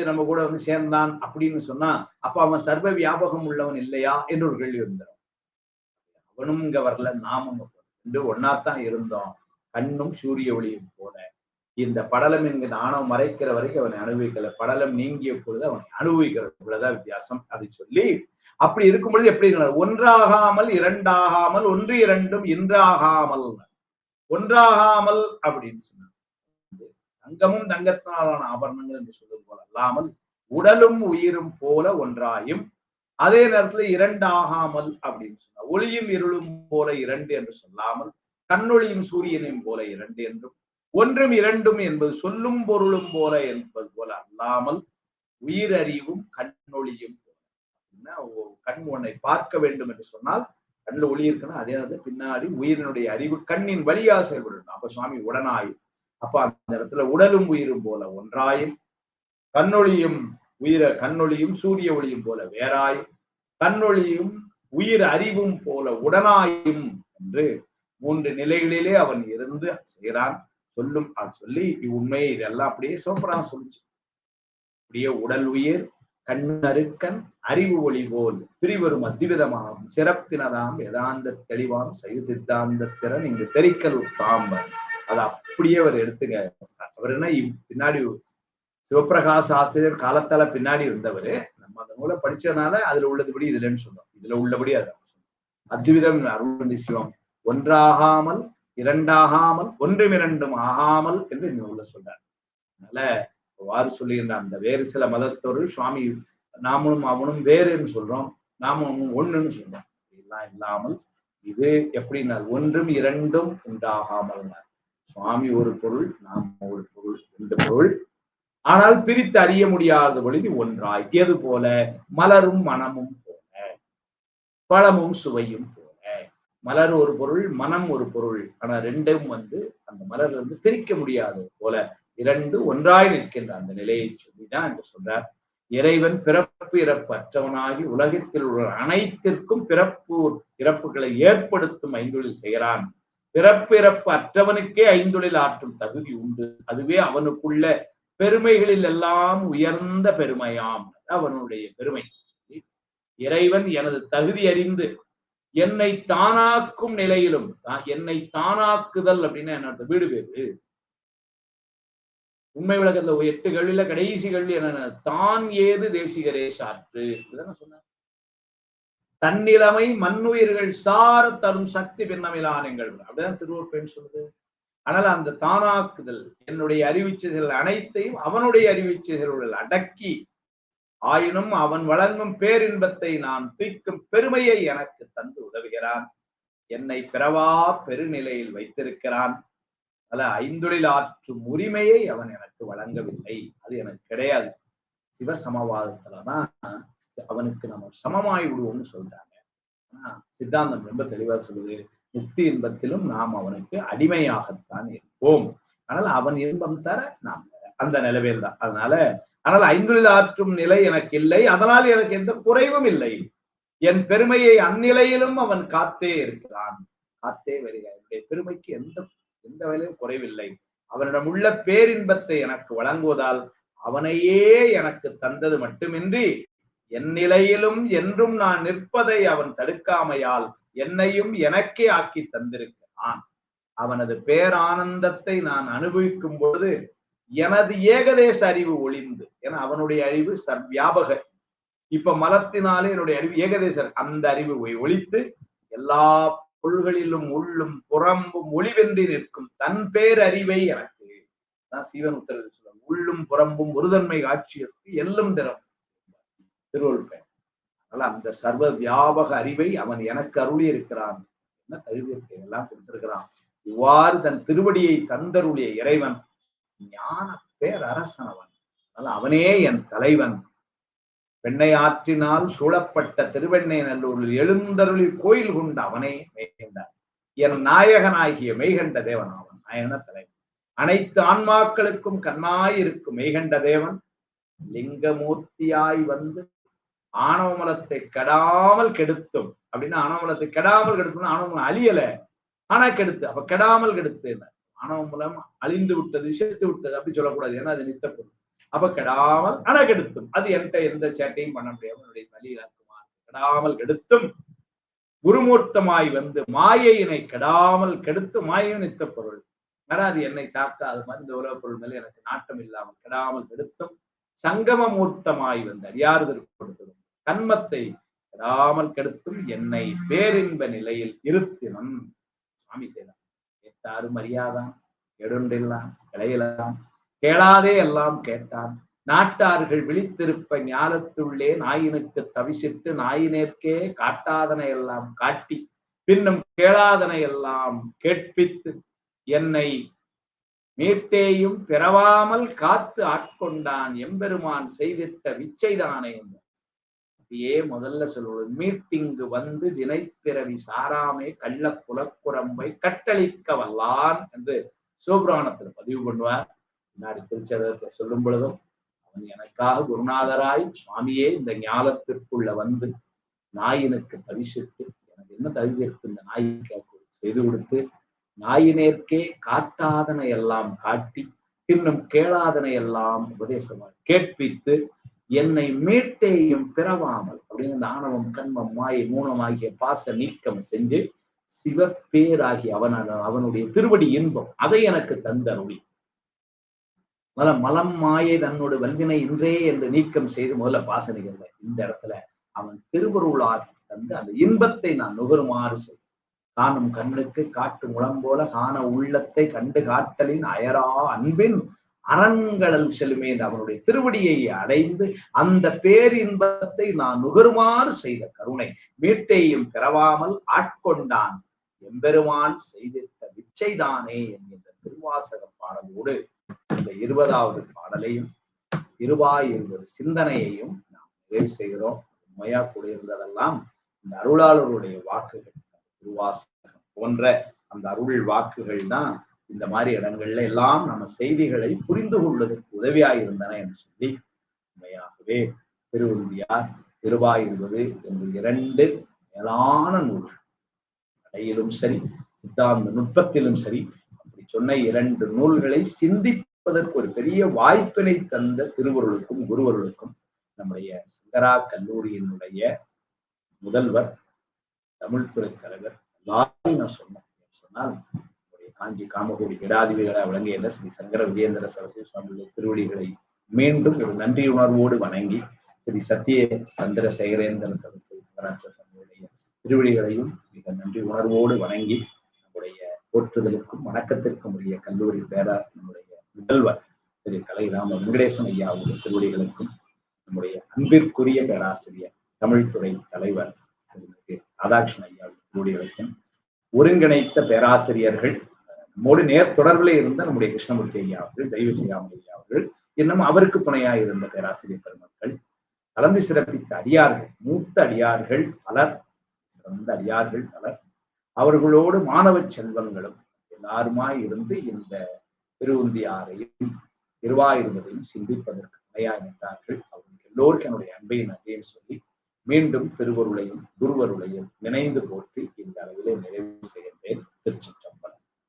நம்ம கூட சேர்ந்தான் அப்படின்னு சொன்னா அப்ப அவன் சர்வ வியாபகம் உள்ளவன் இல்லையா என்று ஒரு கேள்வி வந்துடும். அவனும் இங்க வரல, நாமும் ஒன்னாத்தான் இருந்தோம். கண்ணும் சூரிய ஒளியும் போல இந்த படலம் என்கிற ஆணவம் மறைக்கிற வரைக்கும் அவனை அனுபவிக்கல, படலம் நீங்கிய பொழுது அவனை அனுபவிக்கிறதுதான் வித்தியாசம். அதை சொல்லி அப்படி இருக்கும் பொழுது எப்படி ஒன்றாகாமல் இரண்டாகாமல் ஒன்று இரண்டும் இன்றாகாமல் ஒன்றாகாமல் அப்படின்னு சொன்னார். தங்கமும் தங்கத்தினாலான ஆபரணங்கள் என்று சொல்வது போல அல்லாமல் உடலும் உயிரும் போல ஒன்றாயும் அதே நேரத்துல இரண்டாகாமல் அப்படின்னு சொன்னா ஒளியும் இருளும் போல இரண்டு என்று சொல்லாமல் கண்ணொளியும் சூரியனையும் போல இரண்டு என்றும் ஒன்றும் இரண்டும் என்பது சொல்லும் பொருளும் போல என்பது போல அல்லாமல் உயிரறிவும் கண்ணொளியும் போல. கண் ஒன்னை பார்க்க வேண்டும் என்று சொன்னால் கண்ணில் ஒளி இருக்குன்னா அதே நேரத்தில் பின்னாடி உயிரினுடைய அறிவு கண்ணின் வழியா செயல்படணும். அப்ப சுவாமி உடனாயும் அப்ப அந்த இடத்துல உடலும் உயிரும் போல ஒன்றாயும் கண்ணொளியும் சூரிய ஒளியும் போல வேறாயும் கண்ணொளியும் உயிர் அறிவும் போல உடனாயும் என்று மூன்று நிலைகளிலே அவன் இருந்து செய்கிறான். சொல்லி இவ்வுண்மையை இதெல்லாம் அப்படியே சோப்பரான் சொல்லிச்சு. அப்படியே உடல் உயிர் கண்ணருக்கன் அறிவு ஒளி போல் பிரிவரும் அத்விதமாகும் சிறப்பினதாம் வேதாந்த தெளிவாம் சைவ சித்தாந்த திறன் இங்கு தெரிக்கல் சாம்பர். அதை அப்படியே அவர் எடுத்துங்க. அவர் என்ன பின்னாடி சிவபிரகாச ஆசிரியர் காலத்தால பின்னாடி இருந்தவர். நம்ம அந்த நூலை படிச்சதுனால அதுல உள்ளதுபடி இதுலன்னு சொல்றோம். இதுல உள்ளபடி அதை அத்விதம் அருள்ந்தி சிவம் ஒன்றாகாமல் இரண்டாகாமல் ஒன்றும் இரண்டும் ஆகாமல் என்று இந்த நூலை சொல்றார். அதனால வாறு சொல்லுகின்ற அந்த வேறு சில மதத்தோர்கள் சுவாமி நாமளும் அவனும் வேறுன்னு சொல்றோம், நாமும் ஒண்ணுன்னு சொல்றோம். இதெல்லாம் இல்லாமல் இது எப்படின்னா ஒன்றும் இரண்டும் உண்டாகாமல் சுவாமி ஒரு பொருள், நாம் ஒரு பொருள், ரெண்டு பொருள், ஆனால் பிரித்து அறிய முடியாத பொழுது ஒன்றாய். எது போல மலரும் மனமும் போல பழமும் சுவையும் போல. மலர் ஒரு பொருள், மனம் ஒரு பொருள், ஆனா ரெண்டும் அந்த மலர்ல இருந்து பிரிக்க முடியாது போல இரண்டு ஒன்றாய் நிற்கின்ற அந்த நிலையை சொல்லிதான் என்று சொல்றார். இறைவன் பிறப்பு இறப்பு அற்றவனாகி உலகத்தில் உள்ள அனைத்திற்கும் பிறப்பு இறப்புகளை ஏற்படுத்தும் ஐந்தொழில் செய்கிறான். பிறப்பு இறப்பு அற்றவனுக்கே ஐந்தொழில் ஆற்றும் தகுதி உண்டு. அதுவே அவனுக்குள்ள பெருமைகளில் எல்லாம் உயர்ந்த பெருமையாம். அவனுடைய பெருமை. இறைவன் எனது தகுதி அறிந்து என்னை தானாக்கும் நிலையிலும், என்னை தானாக்குதல் அப்படின்னா என்ன வீடு வேறு உண்மை விளக்கத்துல 8 கேள்வியில கடைசி கேள்வி என்ன, தான் ஏது தேசிகரே சாற்று சொன்ன தன்னிலைமை மண்ணுயிர்கள் சார தரும் சக்தி பின்னமிலான் எங்கள் அப்படிதான் திருவூர் பெண் சொல்லுது. ஆனால் அந்த தானாக்குதல் என்னுடைய அறிவுச்செயல்கள் அனைத்தையும் அவனுடைய அறிவுச்செயல்கள் அடக்கி, ஆயினும் அவன் வழங்கும் பேரின்பத்தை நான் தீர்க்கும் பெருமையை எனக்கு தந்து உதவுகிறான். என்னை பிறவா பெருநிலையில் வைத்திருக்கிறான். அல்ல, ஐந்தொழில் ஆற்றும் உரிமையை அவன் எனக்கு வழங்கவில்லை. அது எனக்கு கிடையாது. சிவசமவாதத்துலதான் அவனுக்கு நம்ம சமமாய் விடுவோம்னு சொல்றாங்க. ஆனா சித்தாந்தம் ரொம்ப தெளிவா சொல்லுது, முக்தி இன்பத்திலும் நாம் அவனுக்கு அடிமையாகத்தான் இருப்போம். ஆனால் அவன் இன்பம் தர நாம் அந்த நிலவில் தான். ஆனால் ஐந்தொழில் ஆற்றும் நிலை எனக்கு இல்லை. அதனால் எனக்கு எந்த குறைவும் இல்லை. என் பெருமையை அந்நிலையிலும் அவன் காத்தே இருக்கிறான். காத்தே வருகிறான். என்னுடைய பெருமைக்கு எந்த வேலையும் குறைவில்லை. அவனிடம் உள்ள பேரின்பத்தை எனக்கு வழங்குவதால் அவனையே எனக்கு தந்தது மட்டுமின்றி என் நிலையிலும் என்றும் நான் நிற்பதை அவன் தடுக்காமையால் என்னையும் எனக்கே ஆக்கி தந்திருக்கிறான். அவனது பேரானந்தத்தை நான் அனுபவிக்கும் பொழுது எனது ஏகதேச அறிவு ஒளிந்து, ஏன்னா அவனுடைய அறிவு வியாபக, இப்ப மலத்தினாலே என்னுடைய அறிவு ஏகதேச, அந்த அறிவு ஒளித்து எல்லா பொருள்களிலும் உள்ளும் புறம்பும் ஒளிவென்றி நிற்கும் தன் பேரறிவை எனக்கு தான் சீவன் உத்தரவு சொல்ல, உள்ளும் புறம்பும் ஒருதன்மை காட்சியற்கு எல்லும் திறம் திருவள்ளுவர். அதனால அந்த சர்வ வியாபக அறிவை அவன் எனக்கு அருளி இருக்கிறான். என்ன தகுதி இருக்கு, எல்லாம் கொடுத்திருக்கிறான். இவ்வாறு தன் திருவடியை தந்தருளிய இறைவன் ஞான பேரரசனவன். அதனால அவனே என் தலைவன். பெண்ணை ஆற்றினால் சூழப்பட்ட திருவெண்ணை நல்லூரில் எழுந்தருளி கோயில் கொண்ட அவனே மெய்கண்டார். என் நாயகனாகிய மெய்கண்ட தேவன் அவன். நாயகன தலைவன். அனைத்து ஆன்மாக்களுக்கும் கண்ணாய் இருக்கும் மெய்கண்ட தேவன் லிங்கமூர்த்தியாய் வந்து ஆணவமலத்தை கெடாமல் கெடுத்தும். அப்படின்னா ஆணவமலத்தை கெடாமல் கெடுத்தோம்னா ஆணவமலம் அழியல, ஆனா கெடுத்து. அப்ப கெடாமல் கெடுத்து ஆணவமலம் அழிந்து விட்டது, செத்து விட்டது அப்படி சொல்லக்கூடாது. ஏன்னா அது நித்த பொருள். அப்ப கெடாமல் ஆனா கெடுத்தும். அது என்கிட்ட எந்த சேட்டையும் பண்ண முடியாம என்னுடைய வழியிலாக்குமாறு கெடாமல் கெடுத்தும் குருமூர்த்தமாய் வந்து மாயையினை கெடாமல் கெடுத்து. மாயையும் நித்த பொருள். ஆனா அது என்னை சாக்காது. இந்த உலக பொருள் மேல எனக்கு நாட்டம் இல்லாமல் கெடாமல் கெடுத்தும் சங்கம மூர்த்தமாய் வந்து அறியாறுதல் கொடுத்ததும் கண்மத்தை கெடாமல் கெடுத்தும் என்னை பேரின்ப நிலையில் இருத்தினம். சுவாமி செய்தான். கேட்டாரும் அறியாதான், கெடுண்டெல்லாம் கிளையலாம், கேளாதே எல்லாம் கேட்டான். நாட்டார்கள் விழித்திருப்ப ஞானத்துள்ளே நாயினுக்கு தவிசிட்டு நாயினேற்கே காட்டாதனை எல்லாம் காட்டி பின்னும் கேளாதனை எல்லாம் கேட்பித்து என்னை மீட்டேயும் பிறவாமல் காத்து ஆட்கொண்டான் எம்பெருமான் செய்திட்ட விச்சைதானே. அப்படியே முதல்ல சொல்வது, மீட்டிங்கு வந்து வினைப்பிறவி சாராமே கள்ள புலக்குரம்பை கட்டளிக்க வல்லான் என்று சிவபுராணத்துல பதிவு பண்ணுவார். முன்னாடி திருச்சதத்தை சொல்லும் பொழுதும் அவன் எனக்காக குருநாதராய் சுவாமியே இந்த ஞானத்திற்குள்ள வந்து நாயினுக்கு தவிசிட்டு எனக்கு என்ன தகுதி இருக்கு இந்த நாய்க்கு செய்து கொடுத்து நாயினேற்கே காட்டாதனை எல்லாம் காட்டி இன்னும் கேளாதனை எல்லாம் உபதேசமாக கேட்பித்து என்னை மீட்டேயும் பிறவாமல் அப்படின்னு இந்த ஆணவம் கண்மம் மாயை மூணமாகிய பாச நீக்கம் செஞ்சு சிவப்பேராகி அவனுடைய திருவடி இன்பம் அதை எனக்கு தந்தருளி மலம் மாயை தன்னோட வல்வினை இன்றே என்று நீக்கம் செய்து முதல்ல பாசனிகள்ல இந்த இடத்துல அவன் திருவருளால் தந்து அந்த இன்பத்தை நான் நுகருமாறு செய். காணும் கண்ணுக்கு காட்டு முளம் போல காண உள்ளத்தை கண்டு காட்டலின் அயரா அன்பின் அரண்களல் செல்லுமே என்று அவனுடைய திருவடியை அடைந்து அந்த பேரின்பத்தை நான் நுகருமாறு செய்த கருணை மீட்டையும் பிறவாமல் ஆட்கொண்டான் எம்பெருமான் செய்திருந்த விச்சைதானே என்கின்ற திருவாசக பாடலோடு இந்த 20வது பாடலையும் 20 சிந்தனையையும் நாம் நிறைவு செய்கிறோம். உண்மையா கூடியிருந்ததெல்லாம் இந்த அருளாளருடைய வாக்குகள், திருவாசகம் போன்ற அந்த அருள் வாக்குகள் தான் இந்த மாதிரி இடங்கள்ல எல்லாம் நம்ம செய்திகளை புரிந்து கொள்வதற்கு உதவியாயிருந்தன என்று சொல்லி உண்மையாகவே திருவுந்தியார் திருவாயிருவது என்று 2 மேலான நூல்கள், கடையிலும் சரி சித்தாந்த நுட்பத்திலும் சரி அப்படி சொன்ன 2 நூல்களை சிந்திப்பதற்கு ஒரு பெரிய வாய்ப்பினை தந்த திருவருளுக்கும் குருவருளுக்கும் நம்முடைய சங்கரா கல்லூரியினுடைய முதல்வர் தமிழ்துறை தலைவர் எல்லாரும் நான் சொன்னால் காஞ்சி காமகோடி விடாதிகளை வழங்கிய ஸ்ரீ சங்கர விஜயேந்திர சரஸ்வதி சுவாமியுடைய திருவடிகளை மீண்டும் ஒரு நன்றி உணர்வோடு வணங்கி ஸ்ரீ சத்திய சந்திரசேகரேந்திர சரஸ்வதி சங்கராச்சாரிய சுவாமியுடைய திருவடிகளையும் மிக நன்றி உணர்வோடு வணங்கி நம்முடைய போற்றுதலுக்கும் வணக்கத்திற்கும் உரிய கல்லூரி நம்முடைய முதல்வர் திரு கலைராம வெங்கடேசன் ஐயா அவருடைய திருவடிகளுக்கும், நம்முடைய அன்பிற்குரிய பேராசிரியர் தமிழ்துறை தலைவர் திரு ராதாகிருஷ்ணன் ஐயா திருவடிகளுக்கும், ஒருங்கிணைத்த பேராசிரியர்கள் நம்மோடு நேர் தொடர்பிலே இருந்த நம்முடைய கிருஷ்ணமூர்த்தி ஐயா அவர்கள், தெய்வ செய்யாமல் ஐயா அவர்கள், இன்னும் அவருக்கு துணையாக இருந்த பேராசிரியர் பெருமக்கள், கலந்து சிறப்பித்த அடியார்கள், மூத்த அடியார்கள் பலர், சிறந்த அடியார்கள் பலர், அவர்களோடு மாணவ செல்வங்களும் எல்லாருமாய் இருந்து இந்த திருவுந்தியாரையும் திருவாயூர்வதையும் சிந்திப்பதற்கு துணையாய் நின்றார்கள். அவர்களுக்கு எல்லோருக்கும் என்னுடைய அன்பையும் நன்றியும் சொல்லி மீண்டும் திருவருளையும் குருவருளையும் நினைந்து போற்றி இந்த அளவிலே நிறைவு செய்கின்றேன். திருச்சிற்றம்பலம்.